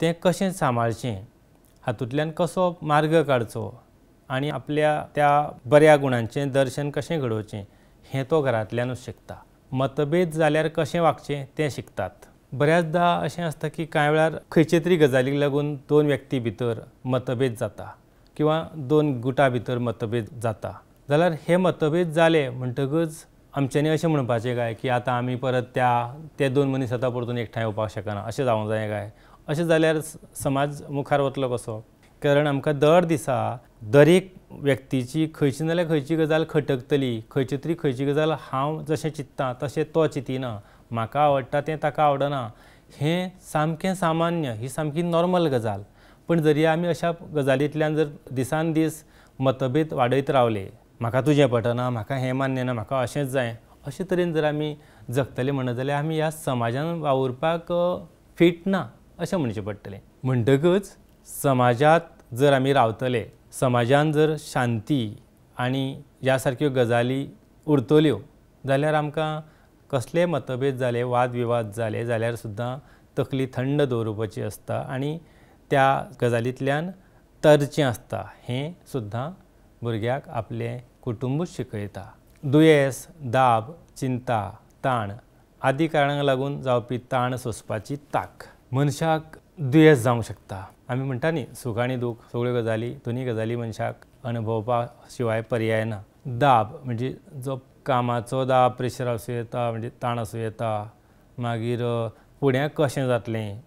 तें कशें सांबाळचें, हातूंतल्यान कसो मार्ग काडचो आनी आपल्या त्या बऱ्या गुणांचें दर्शन कशें घडोवचें हें तो घरांतल्यानूच शिकता. मतभेद जाल्यार कशें वागचें तें शिकतात. बऱ्याचदा अशें आसता की कांय वेळार खंयचे तरी गजालीक लागून दोन व्यक्ती भितर मतभेद जाता किंवा दोन गुटां भितर मतभेद जाता जाल्यार हे मतभेद जाले म्हणटकच आमच्यांनी अशें म्हणपाचें काय की आतां आमी परत ते दोन मनीस आतां परतून एकठांय येवपाक शकना, अशें जावंक जायें काय. अशें जाल्यार समाज मुखार वतलो कसो. कारण आमकां दर दिसा दर एक व्यक्तीची खंयची नाल्यार खंयची गजाल खटकतली, खंयची गजाल हांव जशें चिंत्तां तशें तो चिंतिना, म्हाका आवडटा तें ताका आवडना, हें सामकें सामान्य, ही सामकी नॉर्मल गजाल. पण जरी आमी अशा गजालींतल्यान जर दिसान दीस मतभेद वाडयत रावले, म्हाका तुजें पटना, म्हाका हें मान्य ना, म्हाका अशेंच जाय, अशे तरेन जर आमी जगतले म्हणत जाल्यार आमी ह्या समाजान वावुरपाक फीट ना अशें म्हणचें पडटलें. म्हणटकच समाजांत जर आमी रावतले, समाजान जर शांती आनी ह्या सारक्यो गजाली उरतल्यो जाल्यार आमकां कसले मतभेद जाले, वाद विवाद जाले जाल्यार सुद्दां तकली थंड दवरपाची आसता आनी त्या गजालींतल्यान तरचें आसता. हें सुद्दां भुरग्याक आपलें कुटुंबूच शिकयता. दुयेंस, दाब, चिंता, ताण आदी कारणांक लागून जावपी ताण सोंसपाची तांक मनशाक दुयेंस जावंक शकता. आमी म्हणटा न्ही सूख आनी दूख सगळ्यो गजाली दोनी गजाली मनशाक अणभवपा शिवाय पर्याय ना. दाब म्हणजे जो कामाचो दाब, प्रेशर आसूं येता, म्हणजे ताण आसूं येता, मागीर फुडें कशें जातलें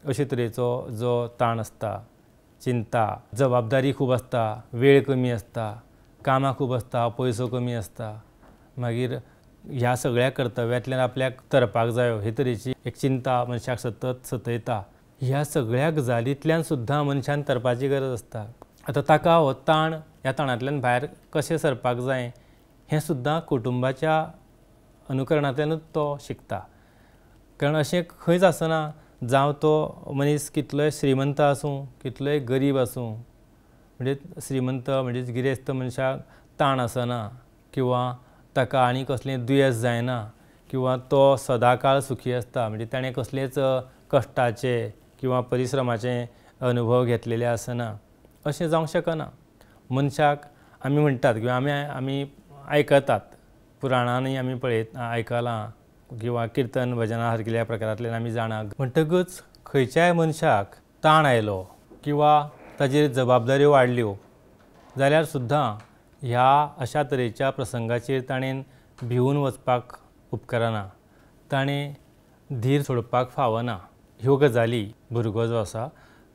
अशे तरेचो जो ताण आसता. चिंता, जबाबदारी खूब आसता, वेळ कमी आसता, कामां खूब आसता, पयसो कमी आसता, मागीर ह्या सगळ्या कर्तव्यांतल्यान आपल्याक तरपाक जायो हे तरेची एक चिंता मनशाक सतत सतयता. ह्या सगळ्या गजालींतल्यान सुद्दां मनशान तरपाची गरज आसता. आतां ताका हो ताण, ह्या ताणांतल्यान भायर कशें सरपाक जाय हें सुद्दां कुटुंबाच्या अनुकरणांतल्यानूच तो शिकता. कारण अशें खंयच आसना जावं तो मनीस कितलोय श्रीमंत आसूं कितलोय गरीब आसूं, म्हणजे श्रीमंत म्हणजे गिरेस्त मनशाक ताण आसना किंवा ताका आनी कसलें दुयेंस जायना किंवा तो सदांकाळ सुखी आसता, म्हणजे ताणें कसलेच कश्टाचे किंवा परिश्रमाचे अनुभव घेतलेले आसना, अशें जावंक शकना. मनशाक आमी म्हणटात किंवा आमी आयकतात, पुराणांनी आमी आयकलां किंवा किर्तन भजनां सारकिल्या प्रकारांतल्यान आमी जाणा. म्हणटकच खंयच्याय मनशाक ताण आयलो किंवा ताजेर जबाबदाऱ्यो वाडल्यो जाल्यार सुद्दां ह्या अशा तरेच्या प्रसंगाचेर ताणें भिवून वचपाक उपकारना, ताणें धीर सोडपाक फावना. ह्यो गजाली भुरगो जो आसा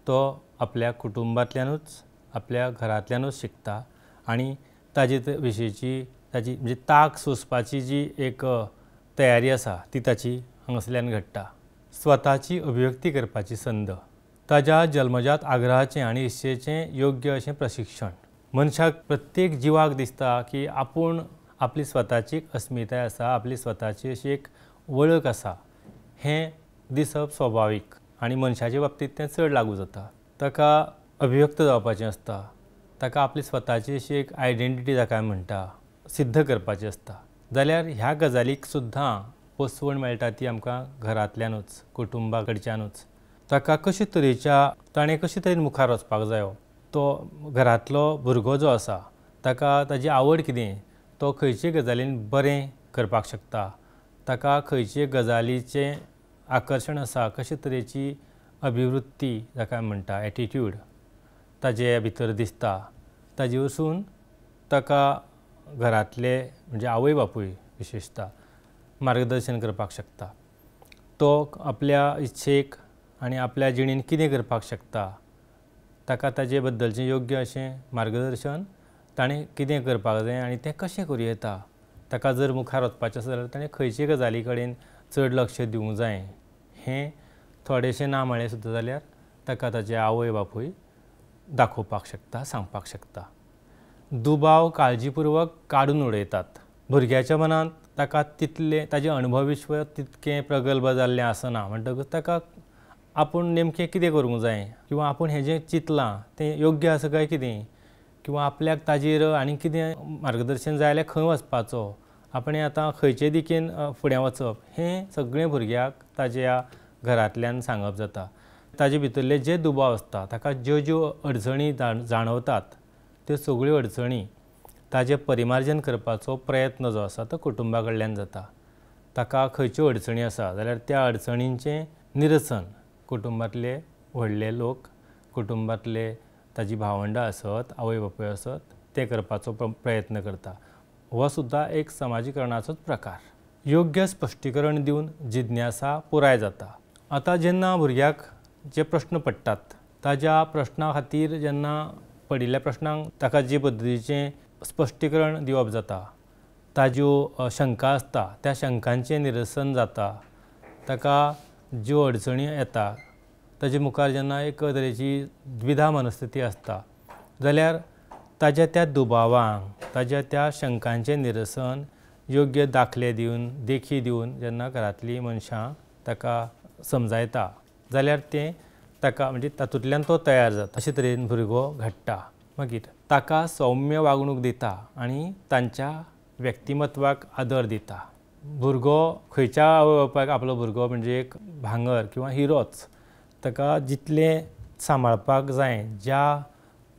तो आपल्या कुटुंबांतल्यानूच आपल्या घरांतल्यानूच शिकता आनी ताजे विशींची ताजी म्हणजे ताक सोंसपाची जी एक तयारी आसा ती ताची हांगासरल्यान घडटा. स्वताची अभिव्यक्ती करपाची संद, ताज्या जल्मजात आग्रहाचें आनी इत्सेचें योग्य अशें प्रशिक्षण. मनशाक प्रत्येक जिवाक दिसता की आपूण आपली स्वताची अस्मिताय आसा, आपली स्वताची अशी एक वळख आसा हें दिसप स्वाभावीक आनी मनशाच्या बाबतींत तें चड लागू जाता. ताका अभिव्यक्त जावपाचें आसता, ताका आपली स्वताची अशी एक आयडेंटिटी जाका म्हणटा सिद्ध करपाची आसता. जाल्यार ह्या गजालीक सुद्दां पोसवण मेळटा ती आमकां घरांतल्यानूच कुटुंबा कडच्यानूच. ताका ताणें कशे तरेन मुखार वचपाक जायो, तो घरांतलो भुरगो जो आसा ताका ताजी आवड कितें, तो खंयचे गजालीन बरें करपाक शकता, ताका खंयचे गजालीचें आकर्शण आसा, कशे तरेची अभिवृत्ती जाका म्हणटा एटिट्यूड ताजे भितर दिसता, ताजे वरसून ताका घरांतले म्हणजे आवय बापूय विशेशता मार्गदर्शन करपाक शकता. तो आपल्या इत्सेक आनी आपल्या जिणेंत कितें करपाक शकता ताका ताजे बद्दलचें योग्य अशें मार्गदर्शन ताणें कितें करपाक जाय आनी तें कशें करूं येता. ताका जर मुखार वचपाचें आसा जाल्यार ताणें खंयचे गजाली कडेन चड लक्ष दिवंक जाय हें थोडेशें ना म्हळें सुद्दां जाल्यार ताका ताजे आवय बापूय दाखोवपाक शकता, सांगपाक शकता. दुबाव काळजीपुर्वक काडून उडयतात. भुरग्याच्या मनांत ताका तितलें ताजें अणभव तितकें प्रगल्भ जाल्लें आसना, म्हणटकच ताका आपूण नेमकें कितें करूंक जाय किंवा आपूण हें जें चिंतलां तें योग्य आसा काय कितें, किंवा आपल्याक ताजेर आनी कितें मार्गदर्शन जाय जाल्यार खंय वचपाचो, आपणें आतां खंयचे दिकेन फुडें वचप, हें सगळें भुरग्याक ताज्या घरांतल्यान सांगप जाता. ताजे भितरले जे दुबाव आसता, ताका ज्यो ज्यो अडचणी जाणवतात त्यो सगळ्यो अडचणी ताजें परिमार्जन करपाचो प्रयत्न जो आसा तो कुटुंबा कडल्यान जाता. ताका खंयच्यो अडचणी आसा जाल्यार त्या अडचणींचें निरसन कुटुंबांतले व्हडले लोक, कुटुंबांतले ताजी भावंडां आसत, आवय बापूय आसत, ते करपाचो प्रयत्न करता. हो सुद्दां एक समाजीकरणाचोच प्रकार. योग्य स्पश्टीकरण दिवन जिज्ञासा पुराय जाता. आतां जेन्ना भुरग्याक जे प्रश्न पडटात ताज्या प्रश्ना खातीर जेन्ना पडिल्ल्या प्रश्नांक ताका जे पद्दतीचें स्पश्टीकरण दिवप जाता, ताज्यो शंका आसता त्या शंकांचें निरसन जाता, ताका ज्यो अडचणी येता ताजे मुखार जेन्ना एक तरेची द्विधा मनस्थिती आसता जाल्यार ताज्या त्या दुबावांक ताज्या त्या शंकांचें निरसन योग्य दाखले दिवन देखी दिवन जेन्ना घरांतलीं मनशां ताका समजायता जाल्यार तें ताका म्हणजे तातूंतल्यान तो तयार जाता. अशे तरेन भुरगो घडटा. मागीर ताका सौम्य वागणूक दिता आनी तांच्या व्यक्तिमत्वाक आदर दिता. भुरगो खंयच्या आवय बापायक आपलो भुरगो म्हणजे एक भांगर किंवा हिरोच, ताका जितलें सांबाळपाक जाय, ज्या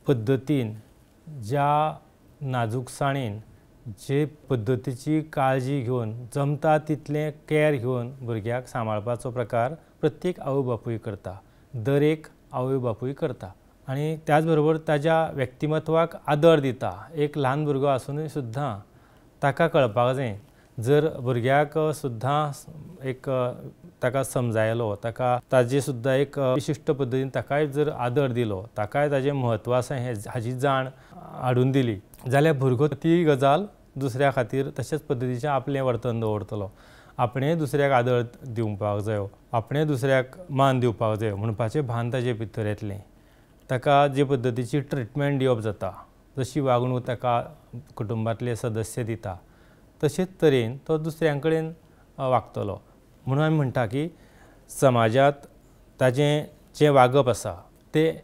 पद्दतीन ज्या नाजूकसाणेन जे पद्दतीची काळजी घेवन जमता तितलें कॅर घेवन भुरग्याक सांबाळपाचो प्रकार प्रत्येक आवय बापूय करता, दर एक आवय बापूय करता. आनी त्याच बरोबर ताज्या व्यक्तिमत्वाक आदर दिता. एक ल्हान भुरगो आसुनूय सुद्दां ताका कळपाक जाय, जर भुरग्याक सुद्दां एक ताका समजायलो, ताका ताजे सुद्दां एक विशिश्ट पद्दतीन ताकाय जर आदर दिलो, ताकाय ताजें म्हत्व आसा हाची जाण हाडून दिली जाल्यार भुरगो ती गजाल दुसऱ्या खातीर तशेंच पद्दतीचें आपलें वर्तन दवरतलो. आपणें दुसऱ्याक आदर दिवपाक जायो, आपणें दुसऱ्याक मान दिवपाक जायो म्हणपाचें भान ताजे भितर येतलें. ताका जे पद्दतीची ट्रिटमेंट दिवप जाता, जशी वागणूक ताका कुटुंबांतले सदस्य दिता तशेंच तरेन तो दुसऱ्यां कडेन वागतलो. म्हणून आमी म्हणटा की समाजांत ताजें जें वागप आसा तें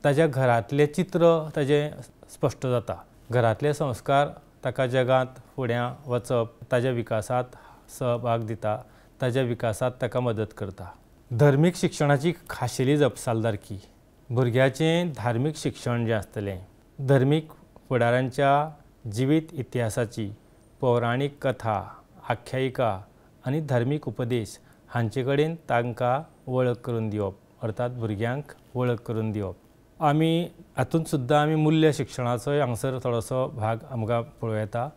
ताज्या घरांतलें चित्र ताजें स्पश्ट जाता। घरांतले संस्कार ताका जगांत फुडें वचप ताज्या विकासांत सहभाग दिता, ताज्या विकासांत ताका मदत करता। धर्मीक शिक्षणाची खाशेली जपसालदारकी, भुरग्याचें धार्मीक शिक्षण जें आसतलें, धर्मीक फुडाऱ्यांच्या जिवीत इतिहासाची पौराणीक कथा, आख्यायिका आनी धार्मीक उपदेश हांचे कडेन तांकां वळख करून दिवप, अर्थात भुरग्यांक वळख करून दिवप। आमी हातूंत सुद्दां आमी मूल्य शिक्षणाचोय हांगसर थोडोसो भाग आमकां पळोवं येता।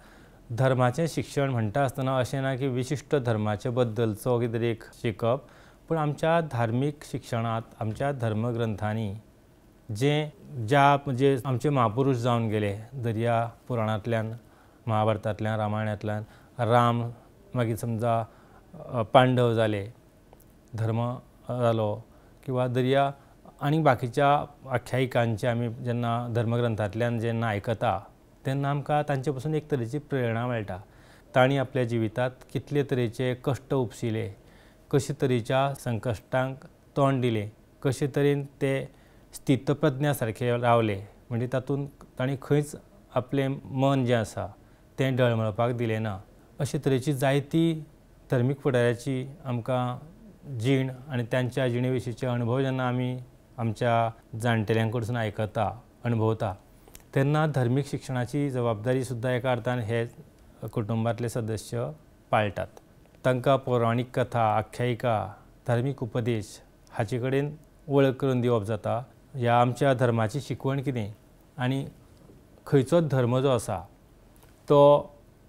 धर्माचें शिक्षण म्हणटा आसतना अशें ना की विशिश्ट धर्माचे बद्दलचो कितें तरी एक शिकप, पूण आमच्या धार्मीक शिक्षणांत आमच्या धर्मग्रंथांनी ज्या म्हणजे आमचे महापुरुश जावन गेले, दर्या पुराणांतल्यान, महाभारतांतल्यान, रामायणांतल्यान राम, मागीर समजा पांडव जाले, धर्म जालो, किंवा दर्या आनी बाकीच्या आख्यायिकांचे आमी जेन्ना धर्मग्रंथांतल्यान जेन्ना आयकता तेन्ना आमकां तांचे पसून एक तरेची प्रेरणा मेळटा। तांणी आपल्या जिवितांत कितले तरेचे कश्ट उपशिले, कशे तरेच्या संकश्टांक तोंड दिलें, कशे तरेन ते स्थितप्रज्ञा सारके रावले, म्हणजे तातूंत तांणी खंयच आपलें मन जें आसा तें डळमळपाक दिलें ना। अशे तरेची जायती धर्मीक फुडाऱ्याची आमकां जीण आनी त्यांच्या जिणे विशींचे अणभव जेन्ना आमी आमच्या जाणटेल्यां कडसून आयकता, अणभवता, तेन्ना धर्मीक शिक्षणाची जबाबदारी सुद्दां एका अर्थान हे कुटुंबांतले सदस्य पाळटात। तांकां पौराणीक कथा, आख्यायिका, धार्मीक उपदेश हाचे कडेन वळख करून दिवप जाता। ह्या आमच्या धर्माची शिकवण कितें आनी खंयचो धर्म जो आसा तो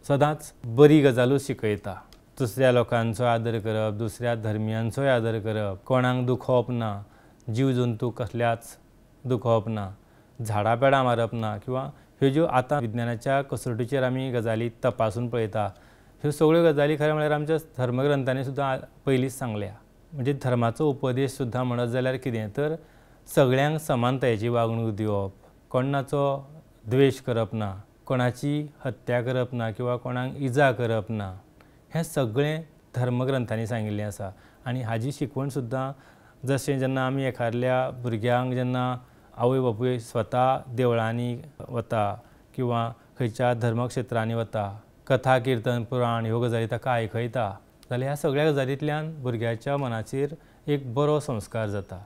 सदांच बरी गजालूच शिकयता। दुसऱ्या लोकांचो आदर करप, दुसऱ्या धर्मियांचोय आदर करप, कोणाक दुखोवप ना, जीव जंतू कसल्याच दुखोवप ना, झाडां पेडां मारप ना, किंवा ह्यो ज्यो आतां विज्ञानाच्या कसोटीचेर आमी गजाली तपासून पळयता, ह्यो सगळ्यो गजाली खरें म्हळ्यार आमच्या धर्मग्रंथांनी सुद्दां पयलींच सांगल्या। म्हणजे धर्माचो उपदेश सुद्दां म्हणत जाल्यार कितें तर सगळ्यांक समानतायेची वागणूक दिवप, कोणाचो द्वेश करप ना, कोणाची हत्या करप ना, किंवा कोणाक इजा करप ना, हें सगळें धर्मग्रंथांनी सांगिल्लें आसा। आनी हाजी शिकवण सुद्दां जशें जेन्ना आमी एखाद्या भुरग्यांक जेन्ना आवय बापूय स्वता देवळांनी वता किंवा खंयच्या धर्मक्षेत्रांनी वता, कथा किर्तन पुराण ह्यो गजाली ताका आयकयता, जाल्यार ह्या सगळ्या गजालींतल्यान भुरग्याच्या मनाचेर एक बरो संस्कार जाता।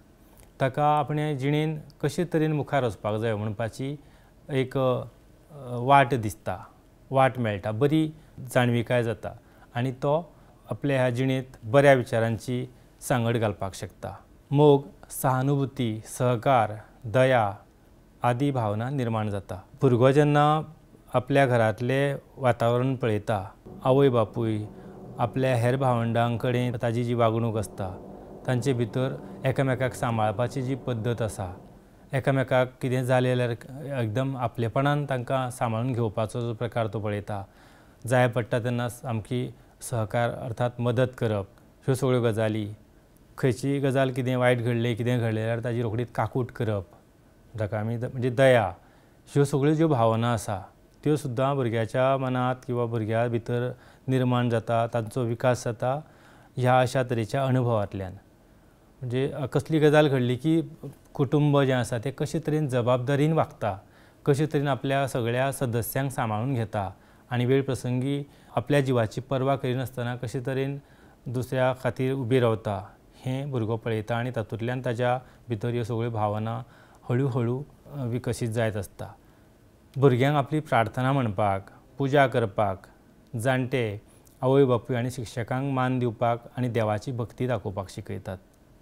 ताका आपणे जिणेन कशे तरेन मुखार वचपाक जाय म्हणपाची एक वाट दिसता, वाट मेळटा, बरी जाणविकाय जाता, आनी तो आपल्या ह्या जिणेंत बऱ्या विचारांची सांगड घालपाक शकता। मोग, सहानुभुती, सहकार, दया आदी भावना निर्माण जाता। भुरगो जेन्ना आपल्या घरांतलें वातावरण पळयता, आवय बापूय आपल्या हेर भावंडां कडेन ताजी जी वागणूक आसता, तांचे भितर एकामेकाक सांबाळपाची जी पद्दत आसा, एकामेकाक कितें जालें जाल्यार एकदम आपलेपणान तांकां सांबाळून घेवपाचो जो प्रकार तो पळयता, जाय पडटा तेन्ना सामकी सहकार अर्थात मदत करप, ह्यो सगळ्यो गजाली, खंयची गजाल कितें वायट घडलें, कितें घडलें जाल्यार ताजी रोखडीच काकूट करप, जाका आमी म्हणजे दया, ह्यो सगळ्यो ज्यो भावना आसा त्यो सुद्दां भुरग्याच्या मनांत किंवा भुरग्या भितर निर्माण जाता, तांचो विकास जाता ह्या अशा तरेच्या अणभवांतल्यान। म्हणजे कसली गजाल घडली की कुटुंब जें आसा तें कशे तरेन जबाबदारीन वागता, कशे तरेन आपल्या सगळ्या सदस्यांक सांबाळून घेता, आनी वेळ प्रसंगी आपल्या जिवाची पर्वा करिनासतना कशे तरेन दुसऱ्या खातीर उबी रावता, हें भुरगो पळयता, आनी तातूंतल्यान ताज्या भितर ह्यो सगळ्यो भावना हळू हळू विकसीत जायत आसता। भुरग्यांक आपली प्रार्थना म्हणपाक, पुजा करपाक, जाणटे, आवय बापूय आनी शिक्षकांक मान दिवपाक आनी देवाची भक्ती दाखोवपाक शिकयतात।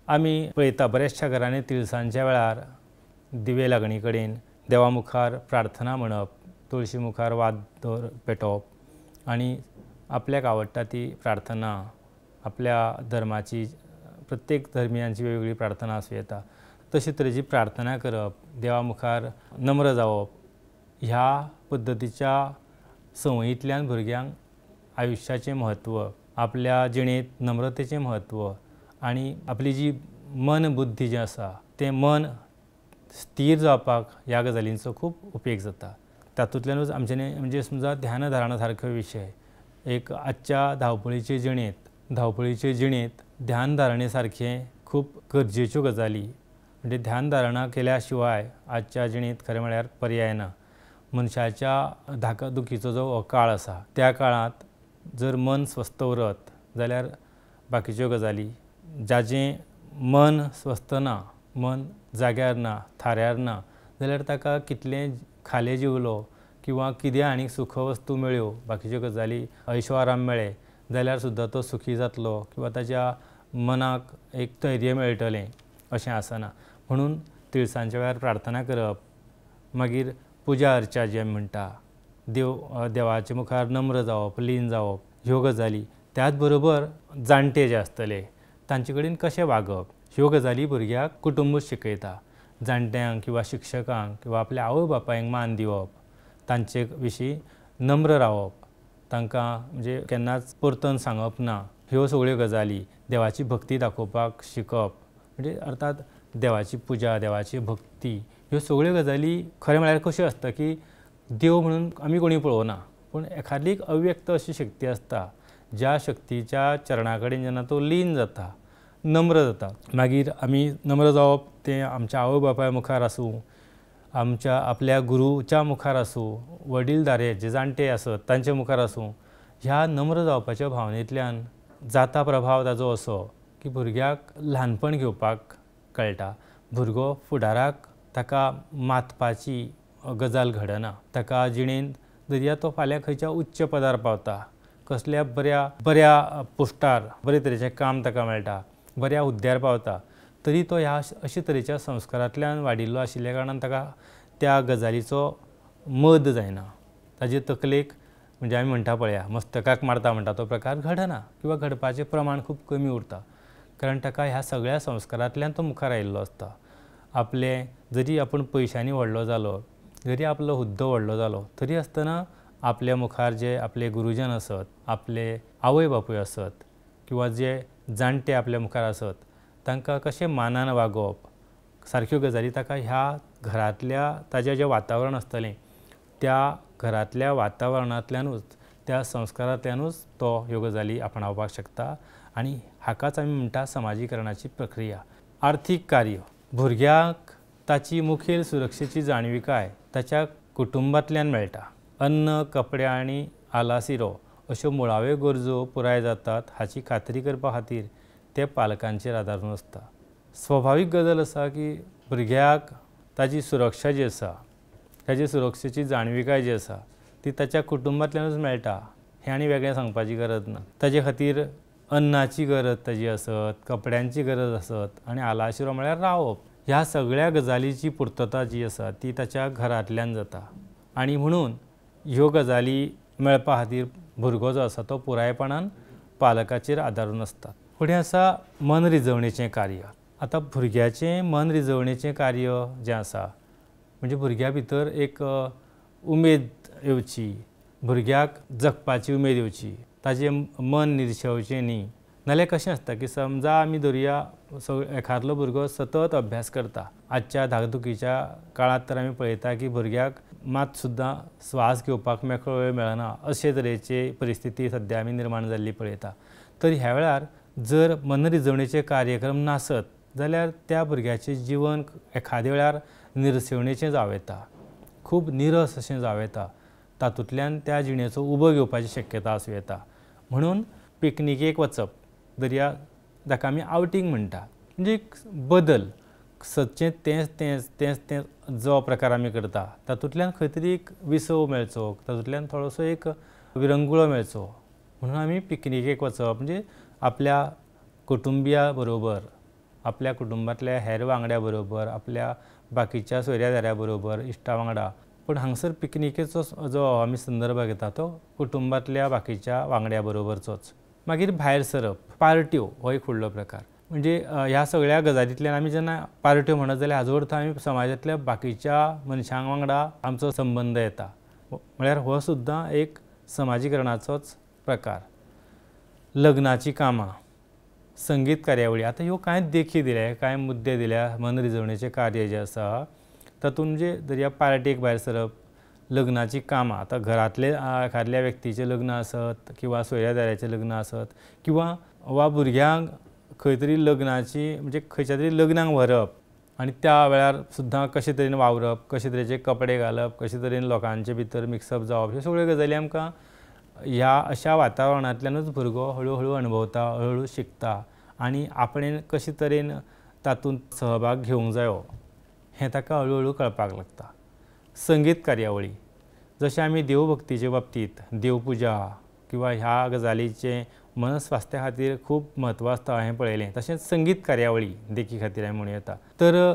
आमी पळयता बऱ्याचशा घरांनी तिळसांजच्या वेळार दिवे लागणी कडेन देवा मुखार प्रार्थना म्हणप, तुळशी मुखार वात पेटोवप आनी आपल्याक आवडटा ती प्रार्थना, आपल्या धर्माची प्रत्येक धर्मियांची वेगवेगळी प्रार्थना आसूं येता, तशे तरेची प्रार्थना करप, देवा मुखार नम्र जावप, ह्या पद्दतीच्या संवयींतल्यान भुरग्यांक आयुश्याचें म्हत्व, आपल्या जिणेंत नम्रतेचें म्हत्व आनी आपली जी मन बुद्धी जें आसा तें मन स्थिर जावपाक ह्या गजालींचो खूब उपेग जाता। तातूंतल्यानूच आमचें म्हणजे समजा ध्यानधारणा सारको विशय एक आजच्या धांवपळीचे जिणेंत ध्यानधारणे सारकें खूब गरजेच्यो गजाली म्हणजे ध्यानधारणा केल्या शिवाय आजच्या जिणेंत खरें म्हळ्यार पर्याय ना. मनशाच्या धाकादुखीचो जो हो काळ आसा त्या काळांत जर मन स्वस्थ उरत जाल्यार बाकीच्यो गजाली जाचें मन स्वस्थ ना, मन जाग्यार ना, थाऱ्यार ना जाल्यार ताका कितलें खालें जिवलो किंवा कितें आनीक सुखवस्तू मेळ्यो, बाकीच्यो गजाली ऐशो आराम मेळ्ळे जाल्यार सुद्दां तो सुखी जातलो किंवा ताच्या मनाक एक स्थैर्य मेळटलें अशें आसना. म्हणून तिळसांजच्या वेळार प्रार्थना करप, मागीर पुजा अर्चा जें म्हणटा, देवाच्या मुखार नम्र जावप, लीन जावप, ह्यो गजाली. त्याच बरोबर जाणटे जे आसतले तांचे कडेन कशें वागप ह्यो गजाली भुरग्याक कुटुंबूच शिकयता. जाणट्यांक किंवा शिक्षकांक किंवा आपल्या आवय बापायक मान दिवप, तांचे विशीं नम्र रावप, तांकां म्हणजे केन्नाच परतून सांगप ना, ह्यो सगळ्यो गजाली. देवाची भक्ती दाखोवपाक शिकप म्हणजे अर्थात देवाची पुजा, देवाची भक्ती ह्यो सगळ्यो गजाली खरें म्हळ्यार कश्यो आसता की देव म्हणून आमी कोणी पळोवना, पूण एखादी अव्यक्त अशी शक्ती आसता ज्या शक्तीच्या चरणा कडेन जेन्ना तो लीन जाता, नम्र जाता, मागीर आमी नम्र जावप तें आमच्या आवय बापाय मुखार आसूं, आपल्या गुरूच्या मुखार आसूं, वडीलधारे जे जाणटे आसत तांचे मुखार आसूं, ह्या नम्र जावपाच्या भावनेंतल्यान जाता प्रभाव ताजो असो की भुरग्याक ल्हानपण घेवपाक कळटा. भुरगो फुडाराक ताका मातपाची गजाल घडना. ताका जिणेंत दर्या तो फाल्यां खंयच्या उच्च पदार पावता, कसल्या बऱ्या पोस्टार बरे तरेचें काम ताका मेळटा, बऱ्या हुद्द्यार पावता, तरी तो ह्या अशे तरेच्या संस्कारांतल्यान वाडिल्लो आशिल्ल्या कारणान ताका त्या गजालीचो मद जायना. ताजे तकलेक म्हणजे आमी म्हणटा पळया मस्तकाक मारता म्हणटा तो प्रकार घडना किंवा घडपाचें प्रमाण खूब कमी उरता. कारण ताका ह्या सगळ्या संस्कारांतल्यान तो मुखार आयिल्लो आसता. जरी आपूण पयशांनी व्हडलो जालो, जरी आपलो हुद्दो व्हडलो जालो, तरी आसतना आपल्या मुखार जे आपले गुरुजन आसत, आपले आवय बापूय आसत किंवा जे जाणटे आपल्या मुखार आसत, तांकां कशें मानान वागोवप, सारक्यो गजाली ताका ह्या घरांतल्या ताजें जें वातावरण आसतलें त्या घरांतल्या वातावरणांतल्यानूच, त्या संस्कारांतल्यानूच तो ह्यो गजाली आपणावपाक शकता. आनी हाकाच आमी म्हणटा समाजीकरणाची प्रक्रिया. आर्थीक कार्य भुरग्याक ताची मुखेल सुरक्षेची जाणविकाय ताच्या कुटुंबांतल्यान मेळटा. अन्न, कपडे आनी आलासिरो अश्यो मुळाव्यो गरजो पुराय जातात हाची खात्री करपा खातीर ते पालकांचेर आदारून आसता. स्वाभावीक गजाल आसा की भुरग्याक ताची सुरक्षा जी आसा, ताचे सुरक्षेची जाणविकाय जी आसा ती ताच्या कुटुंबांतल्यानूच मेळटा हें आनी वेगळें सांगपाची गरज ना. ताचे खातीर अन्नाची गरज ताजी आसत, कपड्यांची गरज आसत आनी आलाशिरो म्हळ्यार रावप. ह्या सगळ्या गजालीची पुर्तता जी आसा ती ताच्या घरांतल्यान जाता. आनी म्हणून ह्यो गजाली मेळपा खातीर भुरगो जो आसा तो पुरायपणान पालकाचेर आदारून आसता. फुडें आसा मन रिजवणेचें कार्य. आतां भुरग्याचें मन रिजवणेचें कार्य जें आसा म्हणजे भुरग्या भितर एक उमेद येवची, भुरग्याक जगपाची उमेद येवची, ताजें मन निर्शेवचें न्ही. नाल्यार कशें आसता की समजा आमी धरुया एखादलो भुरगो सतत अभ्यास करता. आजच्या धाकधुकीच्या काळांत तर आमी पळयता की भुरग्याक मात सुद्दां स्वास घेवपाक मेकळो वेळ मेळना अशे तरेची परिस्थिती सद्या आमी निर्माण जाल्ली पळयता. तर ह्या वेळार जर मनरिजवणेचे कार्यक्रम नासत जाल्यार त्या भुरग्याचें जिवन एखाद्या वेळार निर्सेवणेचें जावं येता, खूब निरस अशें जावं येता. तातूंतल्यान त्या जिणेचो उबो घेवपाची शक्यता आसूं येता. म्हणून पिकनिकेक वचप, दर्या जाका आमी आवटींग म्हणटा, म्हणजे एक बदल, सदचें तेंच जो प्रकार आमी करता तातूंतल्यान खंय तरी एक विसव मेळचो, तातूंतल्यान थोडोसो एक विरंगुळो मेळचो म्हणून आमी पिकनिकेक वचप. म्हणजे आपल्या कुटुंबिया बरोबर, आपल्या कुटुंबांतल्या हेर वांगड्या बरोबर, आपल्या बाकीच्या सोयऱ्या बरोबर, इश्टा वांगडा. पूण हांगसर पिकनिकेचो जो आमी संदर्भ घेता तो कुटुंबांतल्या बाकीच्या वांगड्या बरोबरचोच. मागीर भायर सरप, पार्ट्यो हो एक फुडलो प्रकार. म्हणजे ह्या सगळ्या गजालींतल्यान आमी जेन्ना पार्ट्यो म्हणत जाल्यार हाजो अर्थ आमी समाजांतल्या बाकीच्या मनशां वांगडा आमचो संबंद येता. म्हळ्यार हो सुद्दां एक समाजीकरणाचोच प्रकार. लग्नाची कामां, संगीत कार्यावळी, आतां ह्यो कांयच देखी दिल्या, कांय मुद्दे दिल्या मनरिजवणेचें कार्य जें आसा तातूंत. म्हणजे दर्या पार्टेक भायर सरप, लग्नाची कामां, आतां घरांतले एखाद्या व्यक्तीचें लग्न आसत किंवा सोयऱ्या दाऱ्याचें लग्न आसत किंवा भुरग्यांक खंय तरी लग्नाची म्हणजे खंयच्या तरी लग्नाक व्हरप आनी त्या वेळार सुद्दां कशे तरेन वावरप, कशे तरेचे कपडे घालप, कशे तरेन लोकांचे भितर मिक्सअप जावप, ह्यो सगळ्यो गजाली आमकां ह्या अशा वातावरणांतल्यानूच भुरगो हळू हळू अणभवता, हळू शिकता आनी आपणें कशे तरेन तातूंत सहभाग घेवंक जायो हें ताका हळू हळू कळपाक लागता. संगीत कार्यावळी जशें आमी देवभक्तीचे बाबतींत देवपुजा किंवा ह्या गजालीचें मनस्वास्थ्या खातीर खूब म्हत्व आसता हें पळयलें, तशेंच संगीत कार्यावळी देखी खातीर आमी म्हणूं येता. तर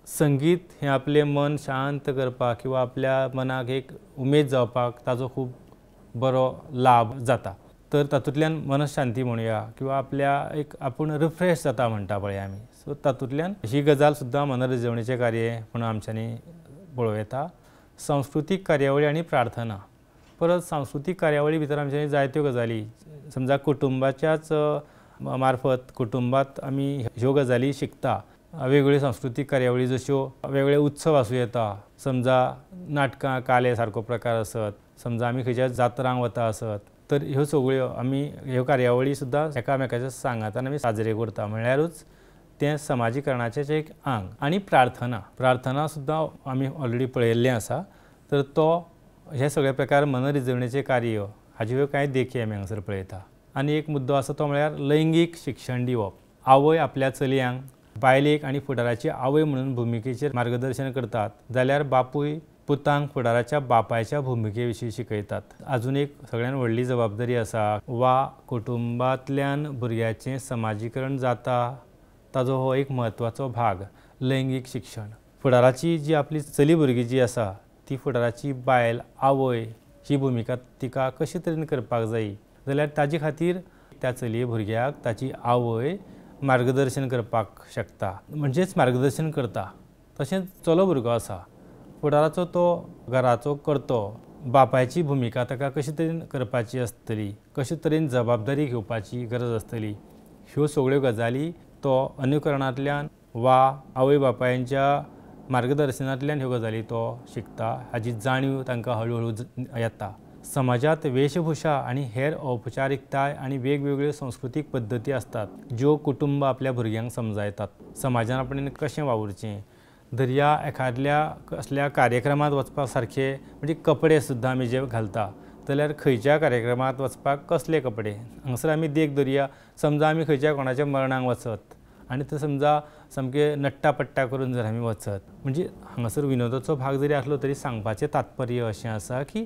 संगीत हें आपलें मन शांत करपाक किंवा आपल्या मनाक एक उमेद जावपाक ताजो खूब बरो लाभ जाता. तर तातूंतल्यान मनशांती म्हणुया किंवा आपल्या एक आपूण रिफ्रेश जाता म्हणटा पळय आमी, सो तातूंतल्यान ही गजाल सुद्दां मनरिजवणेचें कार्य म्हणून आमच्यांनी पळोवं येता. सांस्कृतीक कार्यावळी आनी प्रार्थना. परत सांस्कृतीक कार्यावळी भितर आमच्यांनी जायत्यो गजाली समजा कुटुंबाच्याच मार्फत कुटुंबात आमी ह्यो गजाली शिकता. वेगवेगळ्यो सांस्कृतीक कार्यावळी जश्यो वेगवेगळे उत्सव आसूं येता, समजा नाटकां काले सारको प्रकार आसत, समजा आमी खंयच्या जात्रांक वता आसत, तर ह्यो सगळ्यो आमी ह्यो कार्यावळी सुद्दां एकामेकाच्या सांगातान आमी साजरे करता. म्हणल्यारूच तें समाजीकरणाचें एक आंग. आनी प्रार्थना सुद्दां आमी ऑलरेडी पळयल्लें आसा. तर तो हे सगळे प्रकार मनरिजवणेचें कार्य हाज्यो कांय देखी आमी हांगासर पळयता. आनी एक मुद्दो आसा तो म्हळ्यार लैंगीक शिक्षण दिवप. आवय आपल्या चलयांक बायलेक आनी फुडाराची आवय म्हणून भुमिकेचेर मार्गदर्शन करतात, जाल्यार बापूय पुतांक फुडाराच्या बापायच्या भुमिके विशीं शिकयतात. आजून एक सगळ्यान व्हडली जबाबदारी आसा वा कुटुंबांतल्यान भुरग्याचें समाजीकरण जाता ताजो हो एक म्हत्वाचो भाग लैंगीक शिक्षण. फुडाराची जी आपली चली भुरगीं जी आसा ती फुडाराची बायल आवय ही भुमिका तिका कशे तरेन करपाक जायी, जाल्यार ताजे खातीर त्या चलये भुरग्याक ताची आवय मार्गदर्शन करपाक शकता, म्हणजेच मार्गदर्शन करता. तशेंच चलो भुरगो आसा, फुडाराचो तो घराचो कर्तो, बापायची भुमिका ताका कशे तरेन करपाची आसतली, कशे तरेन जबाबदारी घेवपाची गरज आसतली, ह्यो सगळ्यो गजाली तो अनुकरणांतल्यान वा आवय बापायच्या मार्गदर्शनांतल्यान ह्यो गजाली तो शिकता. हाजी जाणीव तांकां हळू हळू येता. समाजांत वेशभूषा आनी हेर औपचारीकताय आनी वेगवेगळ्यो सांस्कृतीक पद्दती आसतात ज्यो कुटुंब आपल्या भुरग्यांक समजायतात. समाजान आपणें कशें वावुरचें, दर्या एखाद्या कसल्या कार्यक्रमांत वचपा सारखे म्हणजे कपडे सुद्दां आमी जे घालता, जाल्यार खंयच्या कार्यक्रमांत वचपाक कसले कपडे. हांगासर आमी देख धरया, समजा आमी खंयच्या कोणाच्या मरणाक वचत आनी थंय समजा सामके नट्टा पट्टा करून जर आमी वचत, म्हणजे हांगासर विनोदाचो भाग जरी आसलो तरी सांगपाचें तात्पर्य अशें आसा की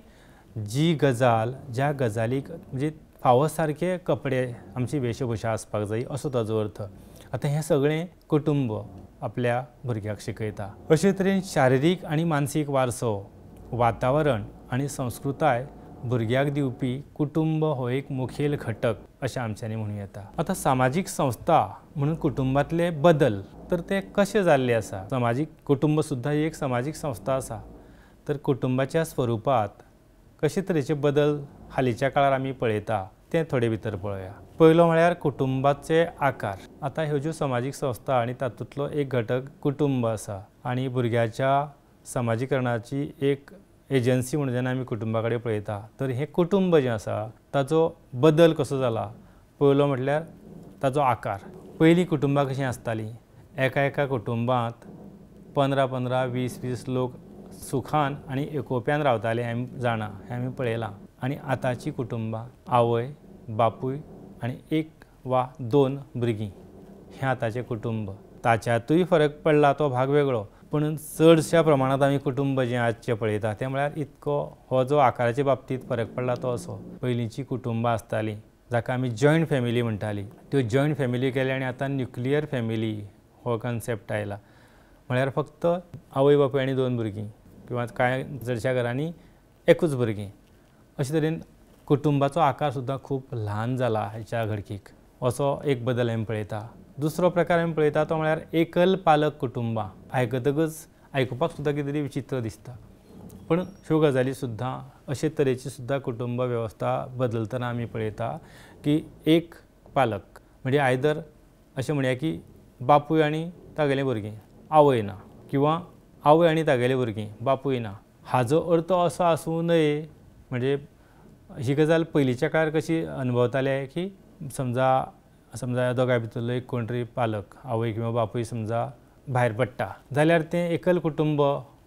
जी गजाल ज्या गजालीक म्हणजे फावो सारके कपडे आमची वेशभूषा आसपाक जाय असो ताजो अर्थ. आतां हें सगळें कुटुंब आपल्या भुरग्याक शिकयता. अशे तरेन शारिरीक आनी मानसीक वारसो, वातावरण आनी संस्कृताय भुरग्याक दिवपी कुटुंब हो एक मुखेल घटक अशें आमच्यांनी म्हणूं येता. आतां सामाजीक संस्था म्हणून कुटुंबांतले बदल तर ते कशे जाल्ले आसा. सामाजीक कुटुंब सुद्दां ही एक सामाजीक संस्था आसा. तर कुटुंबाच्या स्वरुपांत कशे तरेचे बदल हालींच्या काळार आमी पळयता ते थोडे भितर पळोवया. पयलो म्हळ्यार कुटुंबाचे आकार. आतां ह्यो ज्यो सामाजीक संस्था आनी तातूंतलो एक घटक कुटुंब आसा आनी भुरग्याच्या समाजीकरणाची एक एजन्सी म्हणून जेन्ना आमी कुटुंबा कडेन पळयता तर हें कुटुंब जें आसा ताचो बदल कसो जाला. पयलो म्हटल्यार ताचो आकार. पयलीं कुटुंबां कशीं आसतालीं, एका कुटुंबांत 15-15, 20-20 लोक सुखान आनी एकोप्यान रावताले आमी जाणा, हें आमी पळयलां. आनी आतांची कुटुंबां आवय बापूय आनी 1 वा 2 भुरगीं हें आतांचें कुटुंब. ताच्यातूय फरक पडला तो भाग वेगळो, पूण चडशा प्रमाणांत आमी कुटुंब जें आजचें पळयता तें म्हळ्यार इतको हो जो आकाराच्या बाबतींत फरक पडला तो असो. पयलींची कुटुंबां आसतालीं जाका आमी जॉयंट फॅमिली म्हणटालीं, त्यो जॉयंट फॅमिली केल्या आनी आतां न्युक्लियर फॅमिली हो कन्सेप्ट आयला. म्हळ्यार फक्त आवय बापूय आनी 2 भुरगीं किंवा कांय चडशा घरांनी एकूच भुरगीं. अशे तरेन कुटुंबाचो आकार सुद्दां खूब ल्हान जाला हाच्या घडकीक. असो एक बदल आमी पळयता. दुसरो प्रकार आमी पळयता तो म्हळ्यार एकल पालक कुटुंबां. आयकतकच आयकुपाक सुद्दां कितें तरी विचित्र दिसता, पूण ह्यो गजाली सुद्दां अशे तरेची सुद्दां कुटुंब वेवस्था बदलतना आमी पळयता की एक पालक म्हणजे आयदर अशें म्हणया की बापूय आनी तागेलें भुरगीं, आवय ना, किंवा आवय आनी तागेलें भुरगीं, बापूय ना. हाजो अर्थ असो आसूं नये. म्हणजे ही गजाल पयलींच्या काळार कशी अनुभवताले की समजा समजा दोगांय भितरलो एक कोण तरी पालक आवय किंवा बापूय समजा भायर पडटा जाल्यार तें एकल कुटुंब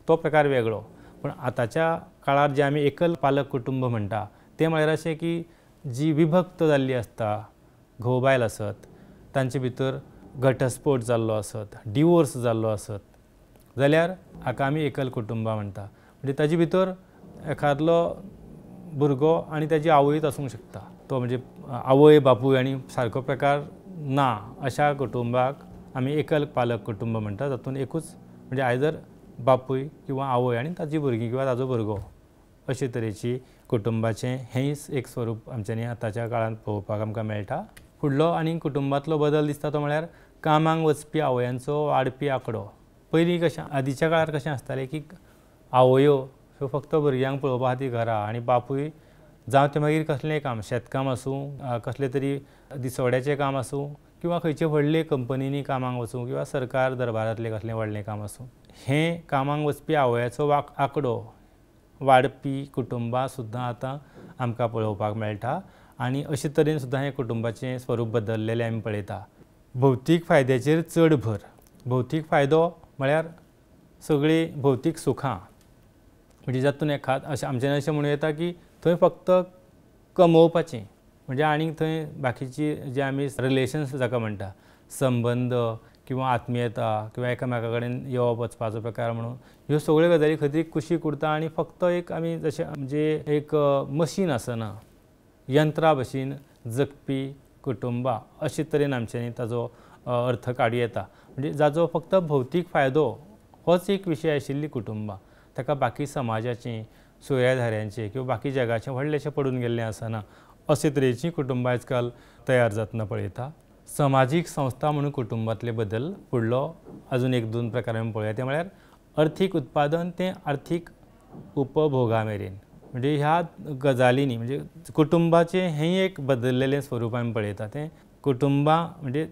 तो प्रकार वेगळो। पण आतांच्या काळार जे आमी एकल पालक कुटुंब म्हणटा तें म्हळ्यार अशें की जी विभक्त जाल्ली आसता, घोव बायल आसत, तांचे भितर घटस्फोट जाल्लो आसत, डिवोर्स जाल्लो आसत जाल्यार हाका आमी एकल कुटुंबा म्हणटा। म्हणजे ताजे भितर एखादलो भुरगो आनी ताजी आवयच आसूंक शकता, तो म्हणजे आवय बापूय आनी सारको प्रकार ना अशा कुटुंबाक आमी एकल पालक कुटुंब म्हणटा, जातून एकूच म्हणजे आयदर बापूय किंवा आवय आनी ताजी भुरगीं किंवा ताजो भुरगो अशे तरेची कुटुंबाचें हेंय एक स्वरूप आमच्यांनी आतांच्या काळांत पळोवपाक आमकां मेळटा। फुडलो आनी कुटुंबांतलो बदल दिसता तो म्हळ्यार कामाक वचपी आवयांचो वाडपी आंकडो। पयलीं कशें आदींच्या काळार कशें आसतालें की आवयो ह्यो फक्त भुरग्यांक पळोवपा खातीर घरा आनी बापूय जावं तें मागीर कसलेंय काम, शेतकाम आसूं, कसलें तरी दिसवड्याचें काम आसूं किंवा खंयचे व्हडले कंपनीनी कामाक वचूं किंवा सरकार दरबारांतलें कसलें व्हडलें काम आसूं, हें कामाक वचपी आवयाचो आंकडो वाडपी कुटुंबां सुद्दां आतां आमकां पळोवपाक मेळटा आनी अशे तरेन सुद्दां हें कुटुंबाचें स्वरूप बदललेलें आमी पळयता। भौतीक फायद्याचेर चड भर। भौतीक फायदो म्हळ्यार सगळीं भौतीक सुखां, म्हणजे जातून अशें आमच्यान अशें म्हणूं येता की थंय फक्त कमोवपाचें, म्हणजे आनीक थंय बाकीची जे आमी रिलेशन्स जाका म्हणटा, संबंद किंवा आत्मीयता किंवा एकामेका कडेन येवप वचपाचो प्रकार म्हणून ह्यो सगळ्यो गजाली खातीर कुशीक उरता आनी फक्त एक आमी जशें म्हणजे एक मशीन आसना, यंत्रा भशेन जगपी कुटुंबां अशे तरेन आमच्यांनी ताजो अर्थ काडूं येता। म्हणजे जाचो फक्त भौतीक फायदो होच एक विशय आशिल्ली कुटुंबां, ताका बाकी समाजाचें, सोयऱ्याधाऱ्यांचें किंवा बाकी जगाचें व्हडलेंशें पडून गेल्लें आसना अशे तरेचीं कुटुंबां आयज काल तयार जातना पळयता। समाजीक संस्था म्हणून कुटुंबांतले बदल फुडलो अजून एक दोन प्रकार आमी पळोवया, ते म्हळ्यार अर्थीक उत्पादन ते अर्थीक उपभोगा मेरेन। म्हणजे ह्या गजालींनी म्हणजे कुटुंबाचें हेंय एक बदललेलें स्वरूप आमी पळयता। तें कुटुंबां म्हणजे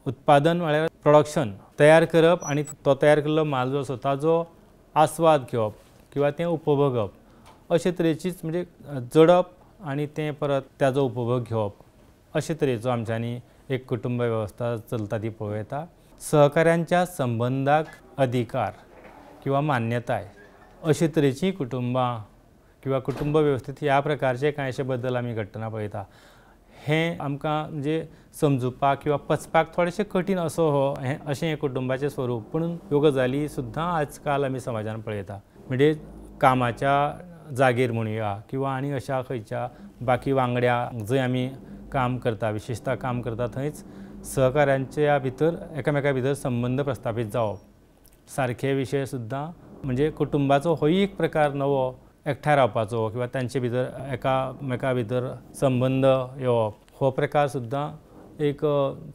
उत्पादन म्हळ्यार प्रोडक्शन तयार करप आनी तो तयार केल्लो माल जो आसा ताजो आस्वाद घेवप किंवा तें उपभोगप अशे तरेचीच म्हणजे जोडप आनी तें परत ताजो उपभोग घेवप अशे तरेचो आमच्यांनी एक कुटुंब वेवस्था चलता ती पळोवं येता। सहकाऱ्यांच्या संबंधाक अधिकार किंवा मान्यताय अशे तरेचीं कुटुंबां किंवा कुटुंब वेवस्थेंत ह्या प्रकारचे कांयशे बदल आमी घडटना पळयता। हें आमकां म्हणजे समजुपाक किंवा पचपाक थोडेंशें कठीण असो हो अशें हें कुटुंबाचें स्वरूप, पूण ह्यो गजाली सुद्दां आयज काल आमी समाजान पळयता। म्हणजे कामाच्या जागेर म्हणुया किंवा आनी अशा खंयच्या बाकी वांगड्या जंय आमी काम करता, विशेशता काम करता, थंयच सहकाऱ्यांच्या भितर एकामेका भितर संबंद प्रस्थापीत जावप सारके विशय सुद्दां म्हणजे कुटुंबाचो होय एक प्रकार नवो एकठांय रावपाचो किंवा तांचे भितर एकामेका भितर संबंध येवप हो प्रकार सुद्दां एक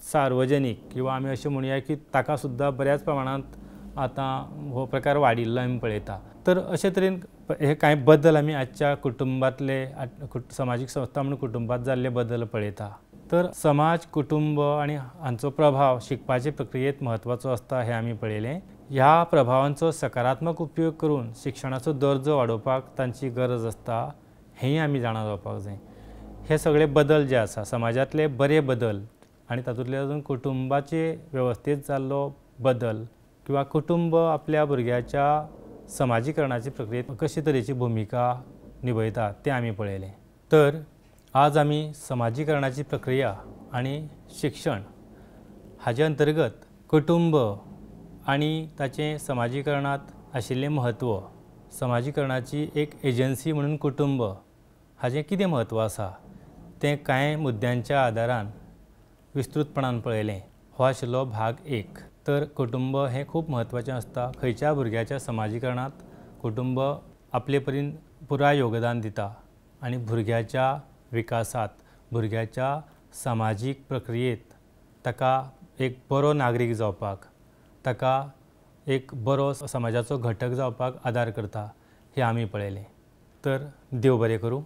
सार्वजनीक किंवा आमी अशें म्हणुया की ताका सुद्दां बऱ्याच प्रमाणांत आतां हो प्रकार वाडिल्लो आमी पळयता। तर अशे तरेन हे कांय बदल आमी आजच्या कुटुंबांतले समाजीक संस्था म्हणून कुटुंबांत जाल्ले बदल पळयता। तर समाज, कुटुंब आनी हांचो प्रभाव शिकपाचे प्रक्रियेंत म्हत्वाचो आसता हें आमी पळयलें। ह्या प्रभावांचो सकारात्मक उपयोग करून शिक्षणाचो दर्जो वाडोवपाक तांची गरज आसता हेंय आमी जाणा जावपाक जाय। हे सगळे बदल जे आसा समाजांतले बरे बदल आनी तातूंतले अजून कुटुंबाचे वेवस्थेंत जाल्लो बदल किंवा कुटुंब आपल्या भुरग्याच्या समाजीकरणाचे प्रक्रियेंत कशे तरेची भुमिका निभयता तें आमी पळयलें। तर आज आमी समाजीकरणाची प्रक्रिया आनी शिक्षण हाचे अंतर्गत कुटुंब आनी ताचें समाजीकरणांत आशिल्लें म्हत्व, समाजीकरणाची एक एजन्सी म्हणून कुटुंब हाचें कितें म्हत्व आसा तें कांय मुद्द्यांच्या आदारान विस्तृतपणान पळयलें। हो आशिल्लो भाग 1। तर कुटुंब हें खूब म्हत्वाचें आसता। खंयच्या भुरग्याच्या समाजीकरणांत कुटुंब आपले परीन पुराय योगदान दिता आनी भुरग्याच्या विकासांत, भुरग्याच्या सामाजीक प्रक्रियेंत ताका एक बरो नागरीक जावपाक, ताका एक बरो समाजाचो घटक जावपाक आदार करता हें आमी पळयलें। तर देव बरें करूं।